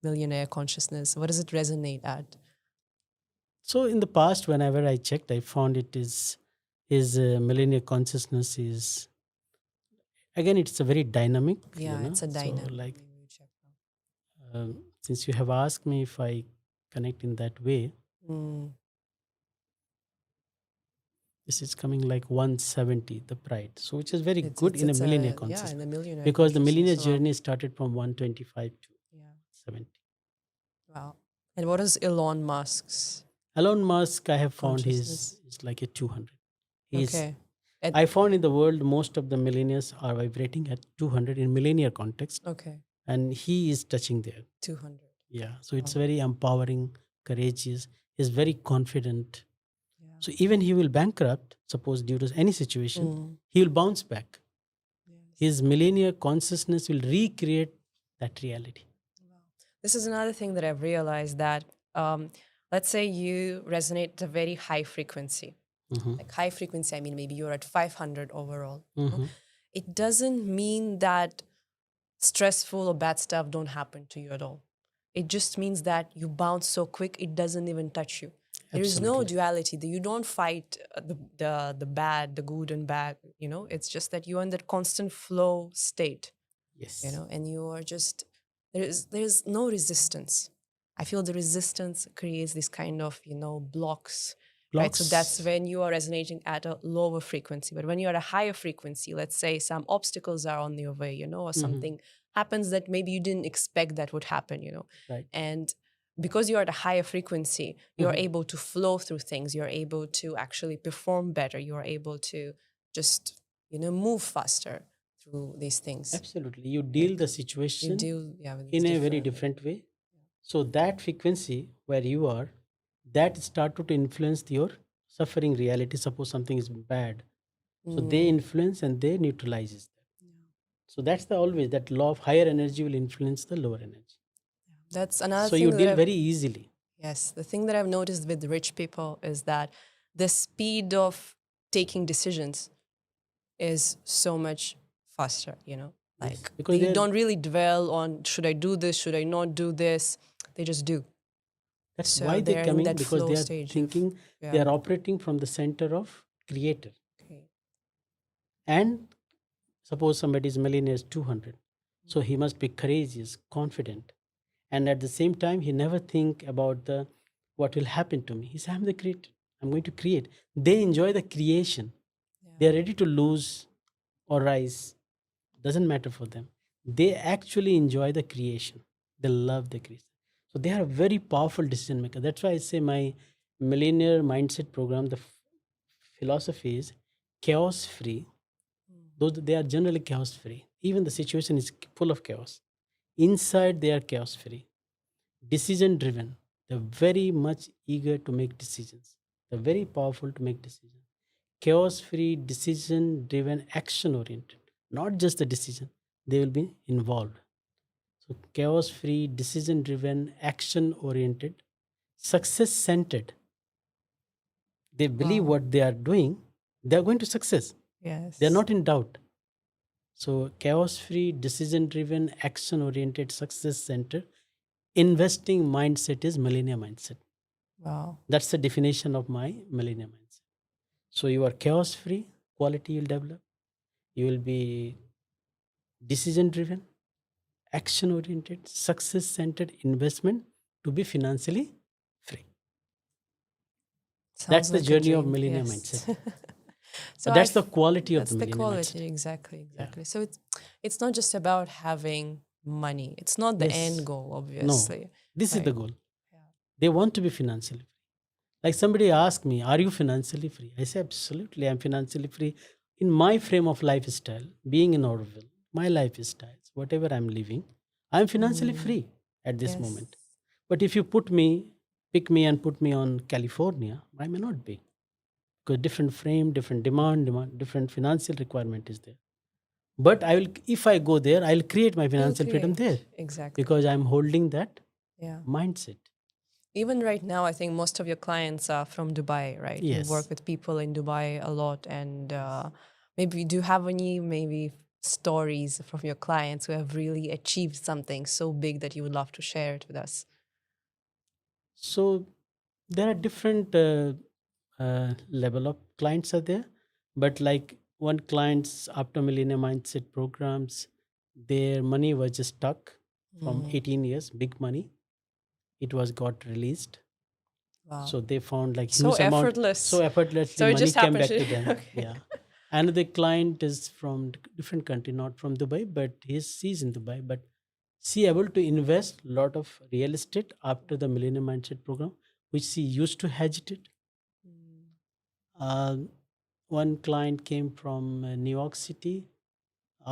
millionaire consciousness? What does it resonate at? So in the past, whenever I checked, I found it is his millennial consciousness is, again, it's a very dynamic, you Yeah, know. it's a So dynamic. like, Maybe we check since you have asked me if I connect in that way, now. Mm. this is coming like 170, the pride. So which is very good in a It's millennial a, yeah, in consciousness, the millionaire because the millennial consciousness. Wow. journey started from 125 to Yeah. 70. Wow. And what is Elon Musk's Elon Musk, I have found his consciousness? is like a 200. He's Okay. At, I found in the world most of the millennials are vibrating at 200 in millennial context, okay. and he is touching there. 200. Yeah, so it's Wow. very empowering, courageous. He's very confident. Yeah. So even he will bankrupt, suppose due to any situation, Mm. he will bounce back. Yes. His millennial consciousness will recreate that reality. Wow. This is another thing that I've realized that let's say you resonate at a very high frequency. Mhm. Like high frequency, I mean, maybe you're at 500 overall. Mhm. It doesn't mean that stressful or bad stuff don't happen to you at all. It just means that you bounce so quick, it doesn't even touch you. There is no Absolutely. duality. You don't fight the bad, the good and bad. It's just that you're in that constant flow state. Yes. And you are just there's no resistance. I feel the resistance creates this kind of blocks, right? So that's Blocks. when you are resonating at a lower frequency. But when you're at a higher frequency, let's say some obstacles are on your way, or Mhm. something happens that maybe you didn't expect that would happen, Right. and because you're at a higher frequency, you're Mhm. able to flow through things. You're able to actually perform better. You're able to just move faster through these things, Absolutely. You deal right? the You situation deal, yeah, with this in a very differently. different way. So that frequency where you are, that started to influence your suffering reality. Suppose something is bad, so they Mm, influence and they neutralizes that. So that's the always that law of higher energy will influence the lower energy. that's another So thing you that deal I've very easily. yes, the thing that I've noticed with rich people is that the speed of taking decisions is so much faster, Yes, like because they they're don't really dwell on should I do this, should I not do this, they just do. that's So why they're they're in coming, that because flow they are stage of, thinking, they yeah. are operating from the center of creator. Okay. And suppose somebody is millionaire is 200, so he must be courageous, confident, and at the same time he never think about the what will happen to me. He says, I'm the creator, I'm going to create. They enjoy the creation. They are Yeah. ready to lose or rise, doesn't matter for them. They actually enjoy the creation, they love the creation. So they are a very powerful decision maker. That's why I say my millionaire mindset program, the philosophy is chaos free. Though they are generally chaos free, even the situation is full of chaos, inside they are chaos free, decision driven. They're very much eager to make decisions, they're very powerful to make decisions. Chaos free, decision driven, action oriented, not just the decision, they will be involved. So chaos free, decision driven, action oriented, success centered. They believe Wow. what they are doing, they are going to success. They are Yes. not in doubt. So chaos free, decision driven, action oriented, success center investing mindset is millennium mindset. Wow. That's the definition of my millennium mindset. So you are chaos free, quality you'll develop. You will be decision driven, action oriented, success centered investment to be financially free. That's Sounds the like a journey of dream. millennium Yes. mindset. So That's the quality of the that's the millennium quality. mindset. Exactly. Yeah. Exactly. So it's not just about having money. It's not the end Yes. goal, No. obviously. This is the Right. goal. Yeah. They want to be financially free. Like somebody asked me, are you financially free? I say, absolutely, I'm financially free in my frame of lifestyle, being in Orville, my lifestyle, whatever I'm living, I'm financially Mm, free at this yes. moment. But if you pick me and put me on California, I may not be. Because different frame, different demand, different financial requirement is there. But I will, if I go there, I'll create my You'll financial freedom there create. Exactly. because I'm holding that Yeah. mindset. Even right now, I think most of your clients are from Dubai, right? You work Yes. with people in Dubai a lot, and maybe do you have any maybe stories from your clients who have really achieved something so big that you would love to share it with us? So there are different level of clients are there, but like one clients after millennium mindset programs, their money was just stuck from Mm, 18 years, big money. It was got released. wow. So they found like So huge amount, so effortless. effortlessly So it money just came happened back to to them. okay. Yeah. Another client is from different country, not from Dubai, but she's in Dubai, but she able to invest lot of real estate after the millennium mindset program, which she used to hesitate. Mm, uh, One client came from New York City.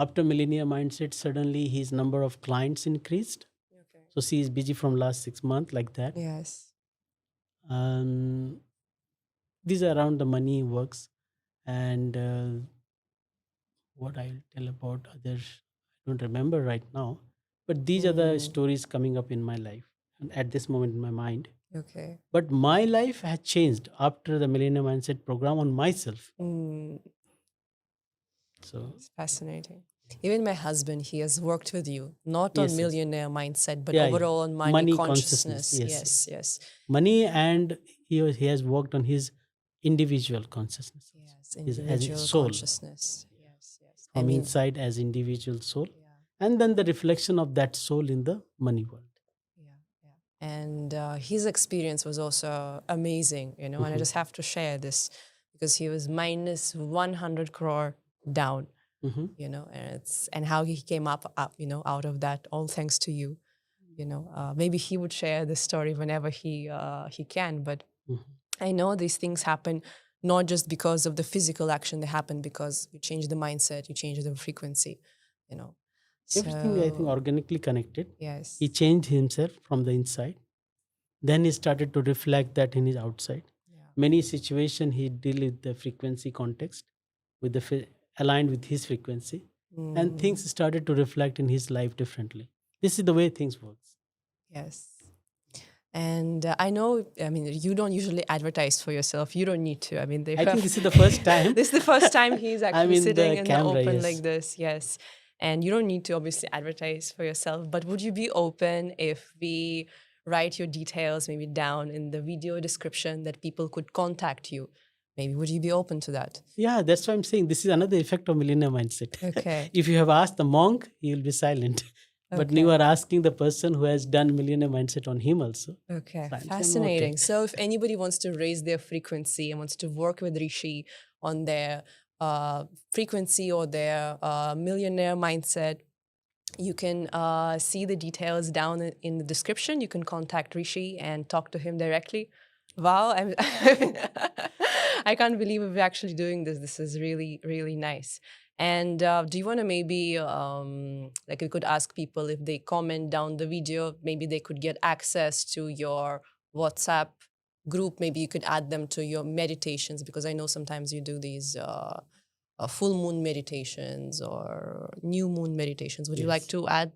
After millennium mindset, suddenly his number of clients increased. okay. So she is busy from last 6 months like that. Yes. Um, these are around the money works. And what I'll tell about others, I don't remember right now. But these are the Mm, stories coming up in my life and at this moment in my mind. okay. But my life has changed after the millennium mindset program on myself. Mm, So it's fascinating. Even my husband, he has worked with you, not on yes, yes. millionaire mindset, but Yeah, yeah. overall on money Money consciousness. consciousness. Yes, Yes, yes. yes, Money, and he has worked on his individual consciousness also. yes. His as a Individual soul consciousness. Yes, yes. I from mean, inside as individual soul, yeah, and then the reflection of that soul in the money world. yeah, yeah. And his experience was also amazing, you know, and I Hmm. just have to share this because he was minus 100 crore down, Hmm. you know, and it's, and how he came up, you know, out of that, all thanks to you. You know, maybe he would share this story whenever he can, but Hmm. I know these things happen not just because of the physical action, they happen because you change the mindset, you change the frequency, you know. Everything I think So organically connected. He yes. changed himself from the inside. Then he started to reflect that in his outside. Yeah. Many situation he deal with the frequency context, with the aligned with his frequency, and Mm, things started to reflect in his life differently. This is the way things works. yes. And I know, I mean, you don't usually advertise for yourself. You don't need to. I mean, they I think have. this is the first time This is the first time he's I'm actually in sitting the in the camera. open like Yes. this. Yes. And you don't need to obviously advertise for yourself. But would you be open if we write your details maybe down in the video description that people could contact you? Maybe would you be open to that? Yeah, that's why I'm saying this is another effect of millennium mindset. Okay. If you have asked the monk, he will be silent. But you Okay. are asking the person who has done millennium mindset on him also. Okay, So I'm saying okay. fascinating. So, if anybody wants to raise their frequency and wants to work with Rishi on their frequency or their millionaire mindset, you can see the details down in the description. You can contact Rishi and talk to him directly. Wow, I can't believe we're actually doing this. This is really, really nice. And do you want to maybe, like, we could ask people if they comment down the video, maybe they could get access to your WhatsApp group. Maybe you could add them to your meditations because I know sometimes you do these full moon meditations or new moon meditations. Would you like Yes. to add?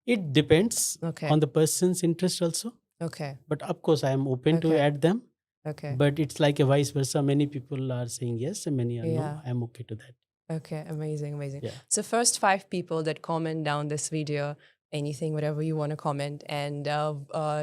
It depends Okay. on the person's interest also. Okay. But of course, I am open to Okay. add them. Okay. But it's like a vice versa. Many people are saying yes and many are no. Yeah. I am okay to that. Okay, amazing, amazing. Yeah. So, first five people that comment down this video, anything, whatever you want to comment, and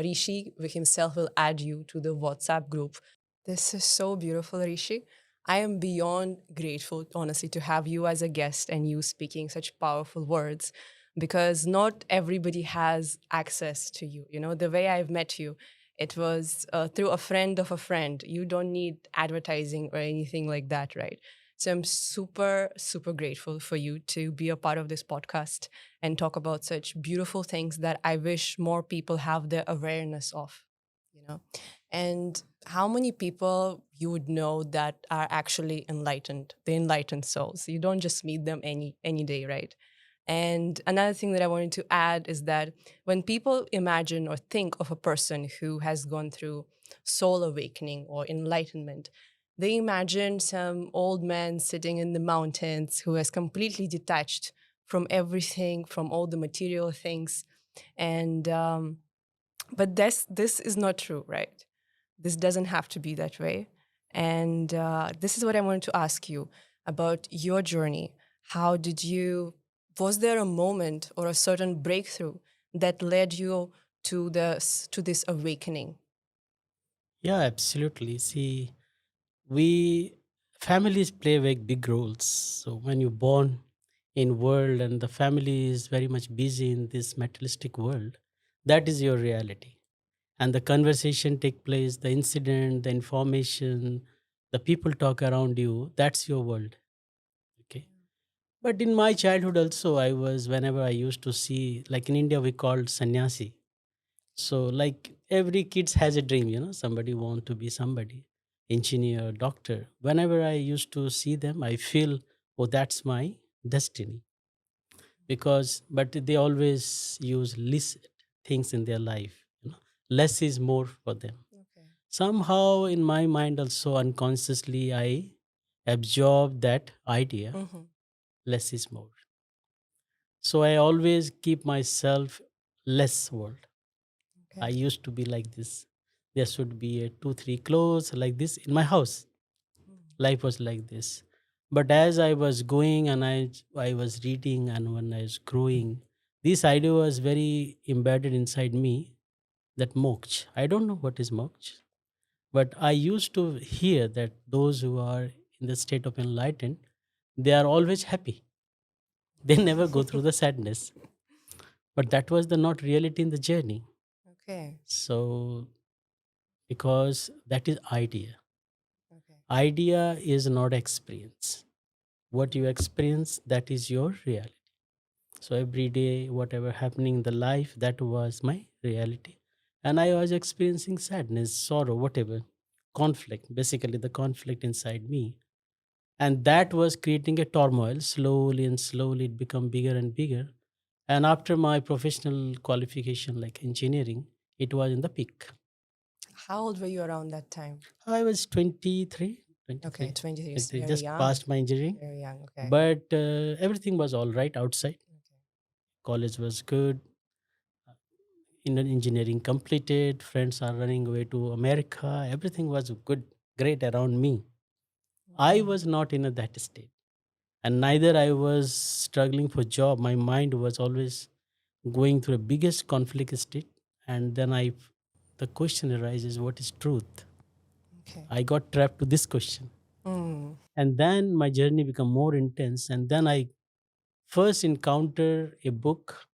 Rishi himself will add you to the WhatsApp group. This is so beautiful, Rishi. I am beyond grateful, honestly, to have you as a guest and you speaking such powerful words because not everybody has access to you. You know, the way I've met you, it was through a friend of a friend. You don't need advertising or anything like that, right? So I'm super, super grateful for you to be a part of this podcast and talk about such beautiful things that I wish more people have the awareness of, you know. And how many people you would know that are actually enlightened, the enlightened souls. You don't just meet them any day, right? And another thing that I wanted to add is that when people imagine or think of a person who has gone through soul awakening or enlightenment, they imagine some old man sitting in the mountains who has completely detached from everything, from all the material things. And but this is not true, right? This doesn't have to be that way. And this is what I wanted to ask you about your journey. How did you, was there a moment or a certain breakthrough that led you to this awakening? Yeah, absolutely. See, we families play very big roles. So when you're born in world and the family is very much busy in this materialistic world, that is your reality. And the conversation take place, the incident, the information, the people talk around you, that's your world. Okay. But in my childhood also, I was, whenever I used to see, like in India we called sannyasi. So like every kids has a dream, somebody want to be somebody, engineer, doctor. Whenever I used to see them, I feel, oh, that's my destiny. Because but they always use less things in their life, less is more for them. Okay. Somehow in my mind also unconsciously I absorb that idea, Mm-hmm. less is more. So I always keep myself less world. I Okay. used to be like this. There should be a 2 3 clothes like this in my house. Life was like this. But as I was going and I was reading, and when I was growing, this idea was very embedded inside me, that moksha. I don't know what is moksha, but I used to hear that those who are in the state of enlightened, they are always happy. They never go through the sadness. But that was the not reality in the journey. Okay. So because that is idea. Okay. Idea is not experience. What you experience, that is your reality. So every day, whatever happening in the life, that was my reality. And I was experiencing sadness, sorrow, whatever, conflict, basically the conflict inside me. And that was creating a turmoil. Slowly and slowly it become bigger and bigger. And after my professional qualification like engineering, it was in the peak. How old were you around that time? I was 23, Okay, 23, 23 is 23, very just young. passed my engineering. Very young. Okay. But everything was all right outside. Okay. College was good. Indian engineering completed. Friends are running away to America. Everything was good, great around me. I Mm. was not in that state. And neither I was struggling for job. My mind was always going through the biggest conflict state. And then the question arises, what is truth? Okay. I got trapped to this question. Mm. And then my journey became more intense. And then I first encounter a book.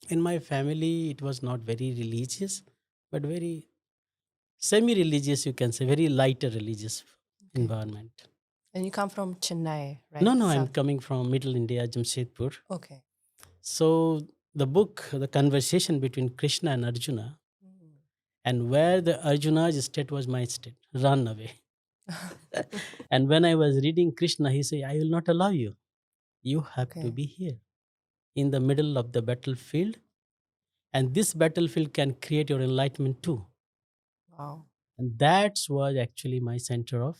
In my family, it was not very religious, but very semi-religious, you can say, very lighter religious Okay. environment. And you come from Chennai, No, right? no, I'm South. coming from Middle India, Jamshedpur. Okay. So the book, the conversation between Krishna and Arjuna, Mm. and where the Arjuna's state was my state, run away. And when I was reading Krishna, he said, I will not allow you. You have to Okay. be here in the middle of the battlefield. And this battlefield can create your enlightenment too. Wow. And that was actually my center of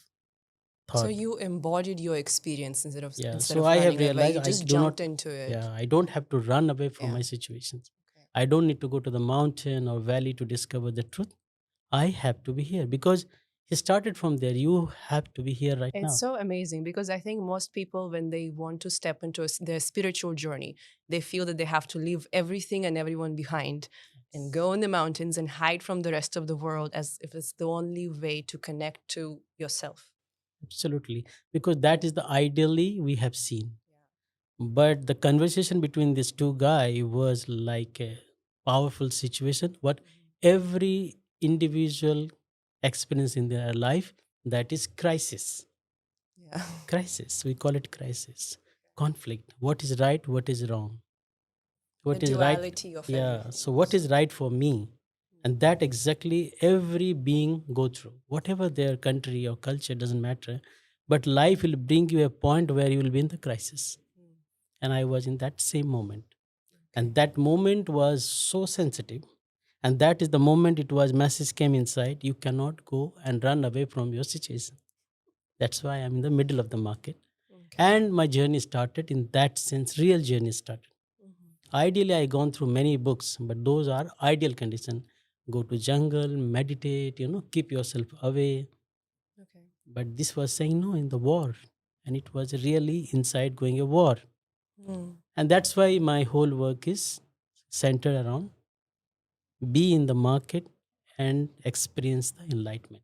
So thought. you embodied your experience Yeah. instead So of I have running away. realized You I just do not, jumped into it. yeah, I don't have to run away from Yeah. my situations. Okay. I don't need to go to the mountain or valley to discover the truth. I have to be here because He started from there. You have to be here right It's now. so amazing because I think most people, when they want to step into their spiritual journey, they feel that they have to leave everything and everyone behind and go in the mountains and hide from the rest of the world as if it's the only way to connect to yourself. Absolutely. Because that is the ideally we have seen. But the conversation between these two guys was like a powerful situation. What every individual experience in their life, that is crisis. Yeah. Crisis. We call it crisis. Conflict. What is right? What is wrong? The What is right? duality of Yeah. everything So what also. is right for me? And that exactly every being go through. Whatever their country or culture doesn't matter. But life will bring you a point where you will be in the crisis. Mm. And I was in that same moment. Okay. And that moment was so sensitive. And that is the moment it was message came inside. You cannot go and run away from your situation. That's why I'm in the middle of the market. Okay. And my journey started in that sense, real journey started. Mhm. Ideally, I gone through many books, but those are ideal condition. Go to jungle, meditate, keep yourself away. Okay. But this was saying no in the war. And it was really inside going a war. Mm. And that's why my whole work is centered around be in the market and experience the enlightenment.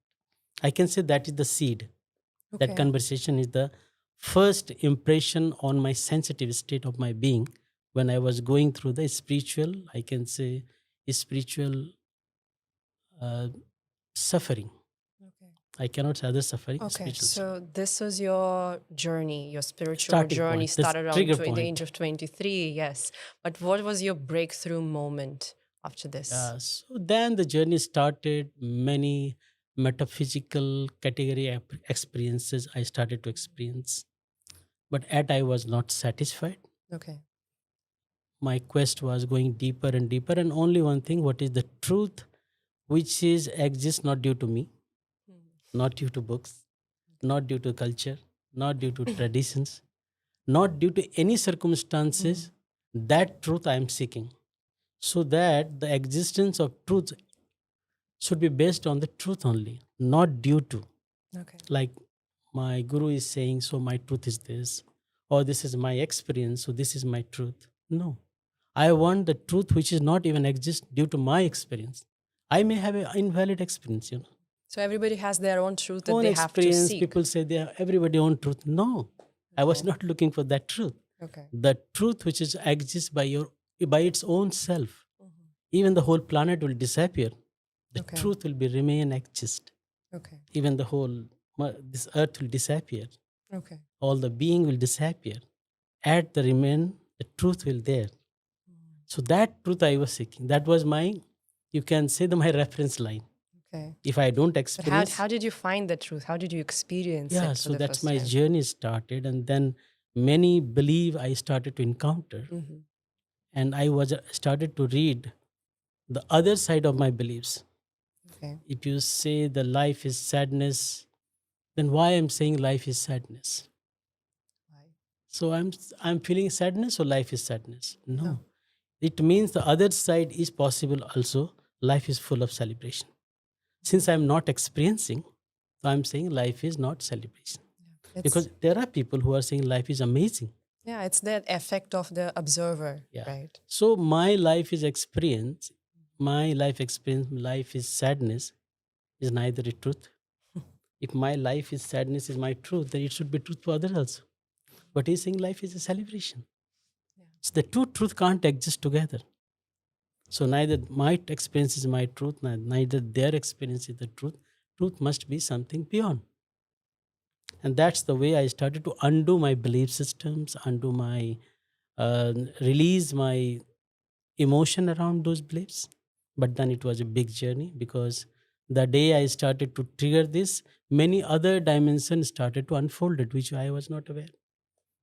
I can say that is the seed. That Okay. conversation is the first impression on my sensitive state of my being when I was going through the spiritual, I can say, spiritual uh, suffering. Okay. I cannot say other suffering, Okay, spiritual suffering. so this was your journey, your spiritual Starting journey point, this started around trigger the point. age of 23, yes. But what was your breakthrough moment after this? So then the journey started. Many metaphysical category experiences I started to experience, but at I was not satisfied. Okay. My quest was going deeper and deeper, and only one thing: what is the truth, which is exists not due to me, not due to books, not due to culture, not due to traditions, not due to any circumstances. That truth I am seeking, so that the existence of truth should be based on the truth only, not due to. Okay. Like my guru is saying, so my truth is this, or this is my experience, so this is my truth. No, I want the truth which is not even exist due to my experience. I may have an invalid experience, So everybody has their own truth that own they have to experience. seek. People say they have everybody own truth. No, I was Okay. not looking for that truth. Okay. The truth which is exists by its own self. Mhm. Even the whole planet will disappear. The Okay. truth will be remain exist. Okay. Even the whole this earth will disappear. Okay. All the being will disappear. At the remain, the truth will there. So that truth I was seeking. That was my, you can say my reference line. Okay. If I don't But how experience, did you find the truth? How did you experience yeah. it for So the that's first my time? journey started, and then many believe I started to encounter, Mm-hmm. and I was started to read the other side of my beliefs. Okay. If you say the life is sadness, then why I'm saying life is sadness? Why? So I'm feeling sadness, or life is sadness? No. No, it means the other side is possible also. Life is full of celebration. Since I'm not experiencing, so I'm saying life is not celebration. It's Because there are people who are saying life is amazing. yeah, it's that effect of the observer, Yeah. right? So my life is experience, my life experience, life is sadness is neither a truth. If my life is sadness is my truth, then it should be truth for others also. But he's saying life is a celebration. Yeah. So the two truth can't exist together. So neither my experience is my truth, neither their experience is the truth. Truth must be something beyond. And that's the way I started to undo my belief systems, undo my release my emotion around those beliefs. But then it was a big journey, because the day I started to trigger this, many other dimensions started to unfold it, which I was not aware.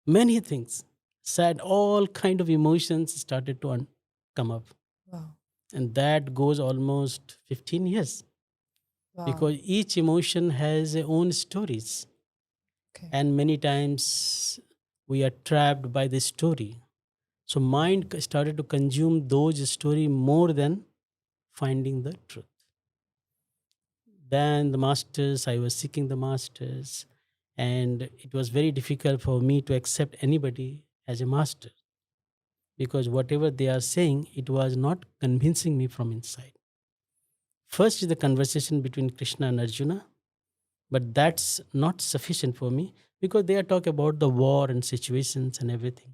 Many things, sad, all kind of emotions started to come up. Wow. And that goes almost 15 years, Wow. because each emotion has their own stories. Okay. And many times we are trapped by the story. So mind started to consume those story more than finding the truth. Then the masters, I was seeking the masters, and it was very difficult for me to accept anybody as a master, because whatever they are saying, it was not convincing me from inside. First is the conversation between Krishna and Arjuna, but that's not sufficient for me, because they are talking about the war and situations and everything.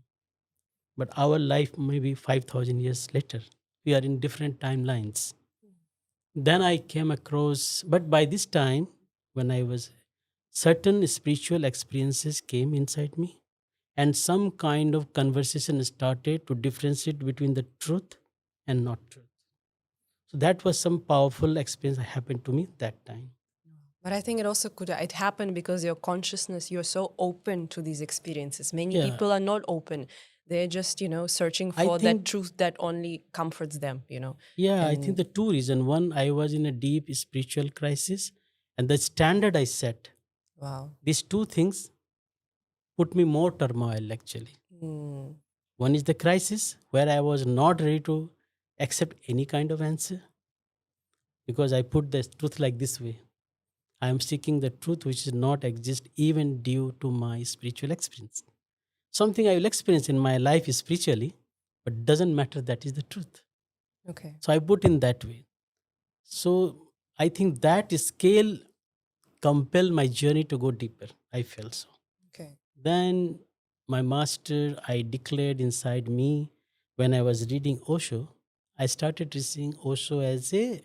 But our life maybe 5,000 years later, we are in different timelines. Then I came across, but by this time, when I was, certain spiritual experiences came inside me, and some kind of conversation started to differentiate between the truth and not truth. So that was some powerful experience that happened to me that time. But I think it also could it happened because your consciousness, you're so open to these experiences. Many Yeah, people are not open. They're just, searching I for that think, truth that only comforts them. yeah, I think And the two reason. One, I was in a deep spiritual crisis, and the standard I set. wow. These two things put me more turmoil actually. Mm, One is the crisis where I was not ready to accept any kind of answer, because I put the truth like this way. I am seeking the truth which does not exist even due to my spiritual experience. Something I will experience in my life is spiritually, but doesn't matter that is the truth. okay. So I put in that way. So I think that scale compelled my journey to go deeper. I felt so. Okay. Then my master, I declared inside me when I was reading Osho, I started seeing Osho as a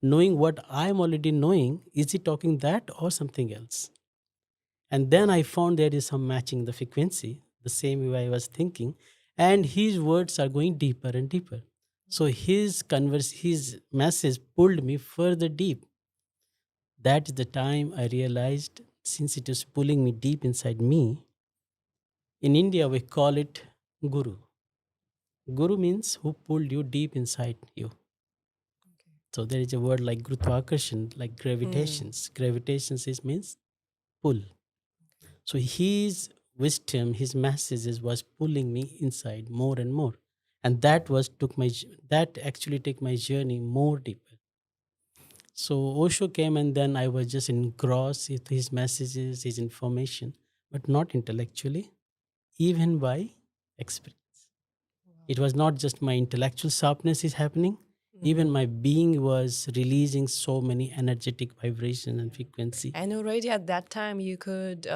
knowing what I'm already knowing. Is he talking that or something else? And then I found there is some matching the frequency, the same way I was thinking, and his words are going deeper and deeper. So his message pulled me further deep. That is the time I realized, since it is pulling me deep inside me, in India we call it Guru. Guru means who pulled you deep inside you. So there is a word like Gurutvakarsan, like Mm, gravitations. Gravitations is means pull. So his wisdom, his messages was pulling me inside more and more. And that actually took my journey more deeper. So Osho came, and then I was just engrossed with his messages, his information, but not intellectually, even by experience. It was not just my intellectual sharpness is happening, even mm. my being was releasing so many energetic vibrations and frequency. And already at that time, you could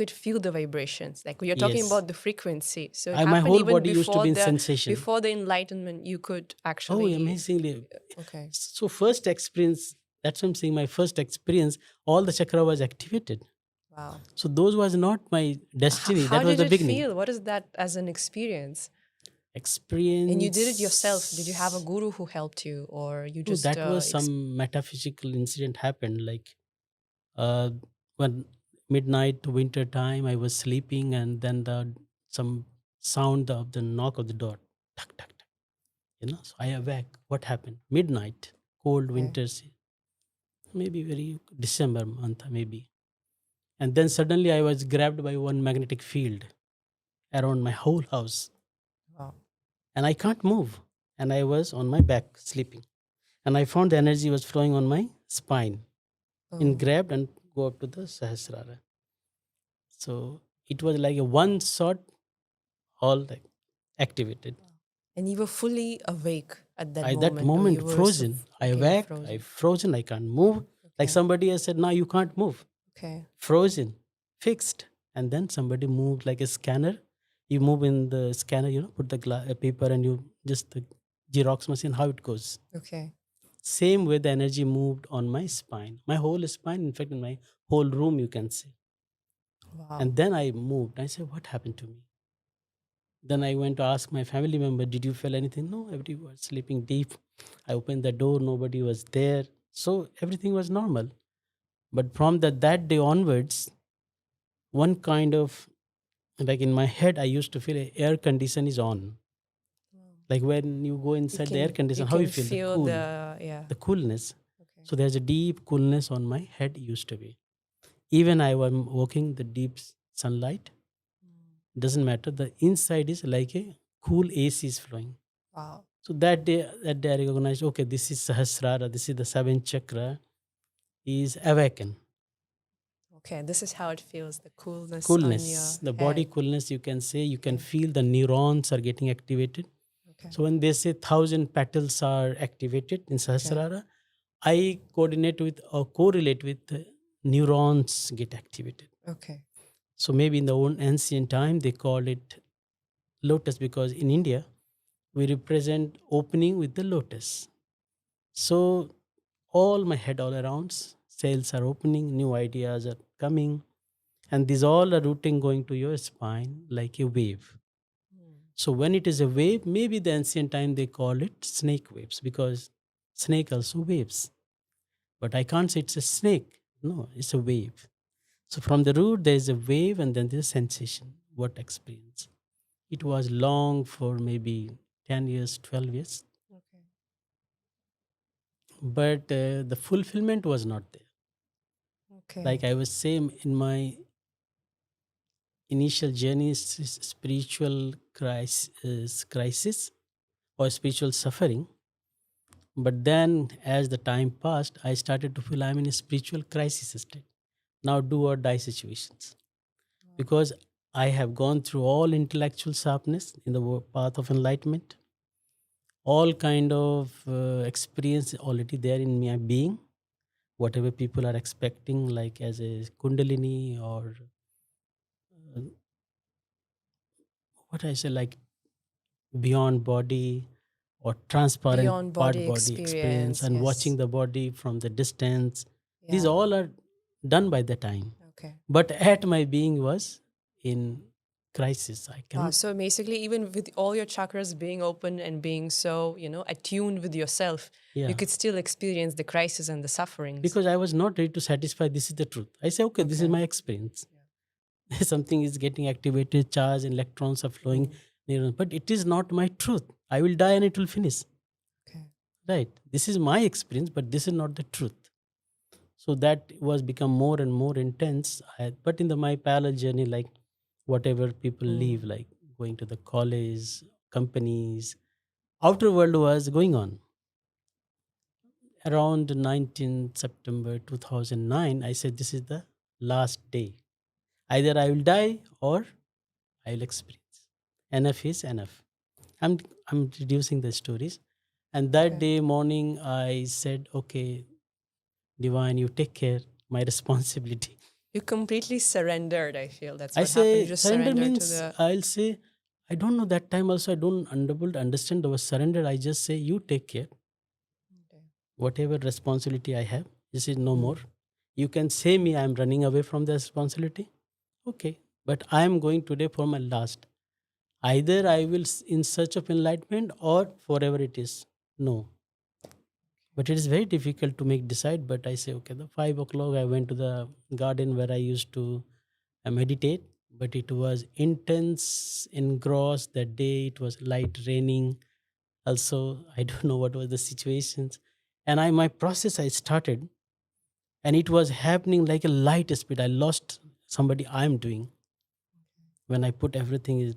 feel the vibrations. Like you're talking Yes. about the frequency. So it My happened whole even body used to before be in the sensation. before the enlightenment. You could Oh, actually amazingly. okay. So first experience, that's what I'm saying, my first experience, all the chakra was activated. Wow. So those was not my destiny. How That was did the it beginning. feel? What is that as an experience? And you did it yourself. Did you have a Experience. guru who helped you, or you No, just that was some metaphysical incident happened. Like uh, when midnight winter time, I was sleeping, and then the some sound of the knock of the door, tuck tuck tuck. So I awake. What happened? Midnight, cold okay? winters, maybe very December month, maybe. And then suddenly I was grabbed by one magnetic field around my whole house, Wow. and I can't move. And I was on my back sleeping, and I found the energy was flowing on my spine, and Oh. grabbed and go up to the Sahasrara. So it was like a one shot, all like activated. And you were fully awake at that I that moment, or you moment were frozen. I okay, awake, I frozen. frozen, I can't move. Like Okay. somebody has said, now you can't move. Okay. Frozen, fixed. And then somebody moved like a scanner. You move in the scanner, put the paper, and you just the Xerox machine, how it goes. Okay. Same way the energy moved on my spine, my whole spine, in fact, in my whole room, you can say. Wow. And then I moved. I said, what happened to me? Then I went to ask my family member, did you feel anything? No, everybody was sleeping deep. I opened the door, nobody was there. So everything was normal. But from that day onwards, one kind of, like in my head, I used to feel a air condition is on. Like when you go You inside the air can you condition, how you can feel? The feel cool, the yeah. the coolness. Okay. So there's a deep coolness on my head used to be. Even I was walking the deep sunlight, doesn't matter. The inside is like a cool AC is flowing. Wow. So that day I recognized, okay, this is Sahasrara, this is the seventh chakra, is awaken. Okay, this is how it feels, the coolness on Coolness, your the body head. coolness, you can say, you can Okay. feel the neurons are getting activated. Okay. So when they say 1,000 petals are activated in Okay. Sahasrara, I coordinate with or correlate with neurons get activated. Okay. So maybe in the old ancient time they called it lotus, because in India we represent opening with the lotus. So all my head all around, cells are opening, new ideas are coming, and these all are routing going to your spine like a wave. Mm. So when it is a wave, maybe the ancient time they call it snake waves, because snake also waves. But I can't say it's a snake. No, it's a wave. So from the root there is a wave, and then there's a sensation. What experience? It was long for maybe 10 years, 12 years, Okay. but the fulfillment was not there. Like Okay. I was saying in my initial journey, spiritual crisis or spiritual suffering. But then, as the time passed, I started to feel I'm in a spiritual crisis state. Now, do or die situations. Wow. Because I have gone through all intellectual sharpness in the path of enlightenment, all kind of experience already there in my being, whatever people are expecting, like as a kundalini or uh, what I say, like beyond body or transparent Beyond part body body experience, experience. and Yes. watching the body from the distance. These Yeah. all are done by the time. Okay. But at my being was in crisis. I Wow. cannot. So basically, even with all your chakras being open and being so, attuned with yourself, you Yeah. could still experience the crisis and the sufferings. Because I was not ready to satisfy this is the truth. I say, okay, this is Okay. my experience. Something is getting activated, charge, electrons are flowing, Mm. neurons, but it is not my truth. I will die and it will finish. Okay. Right. This is my experience, but this is not the truth. So that was become more and more intense. But in the my parallel journey, like whatever people leave, Mm. like going to the college, companies, outer world was going on. Around 19th September 2009, I said this is the last day. Either I will die or I will experience. Enough is enough. I'm I'm reducing the stories. And that Okay. day morning, I said, okay, divine, you take care. My responsibility. You completely surrendered, I feel. That's I what happened. You say just surrender surrendered to means the. I'll say I don't know that time also I don't able to understand the word surrender. I just say you take care. Okay. Whatever responsibility I have, this is no more. Mm. You can say me I'm running away from the responsibility. Okay. But I am going today for my last. Either I will in search of enlightenment or forever it is. No. But it is very difficult to make decide. But I say, okay, the 5 o'clock I went to the garden where I used to meditate, but it was intense, engrossed that day. It was light raining. Also, I don't know what was the situations. And my process I started, and it was happening like a light speed. I lost somebody I'm doing when I put everything is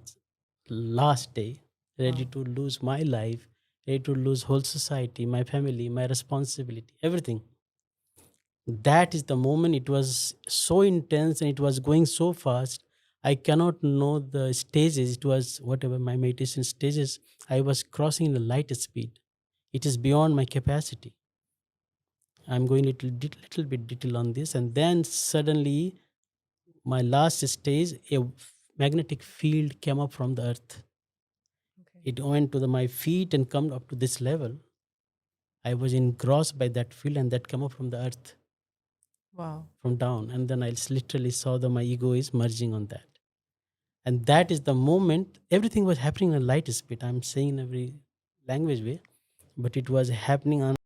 last day, ready Wow. to lose my life, ready to lose whole society, my family, my responsibility, everything. That is the moment. It was so intense and it was going so fast. I cannot know the stages. It was whatever my meditation stages. I was crossing the light speed. It is beyond my capacity. I'm going little bit detail on this, and then suddenly my last stage, a magnetic field came up from the earth. Okay. It went to my feet and come up to this level. I was engrossed by that field, and that came up from the earth, Wow. from down, and then I literally saw that my ego is merging on that. And that is the moment everything was happening in a light speed. I'm saying in every language way, but it was happening on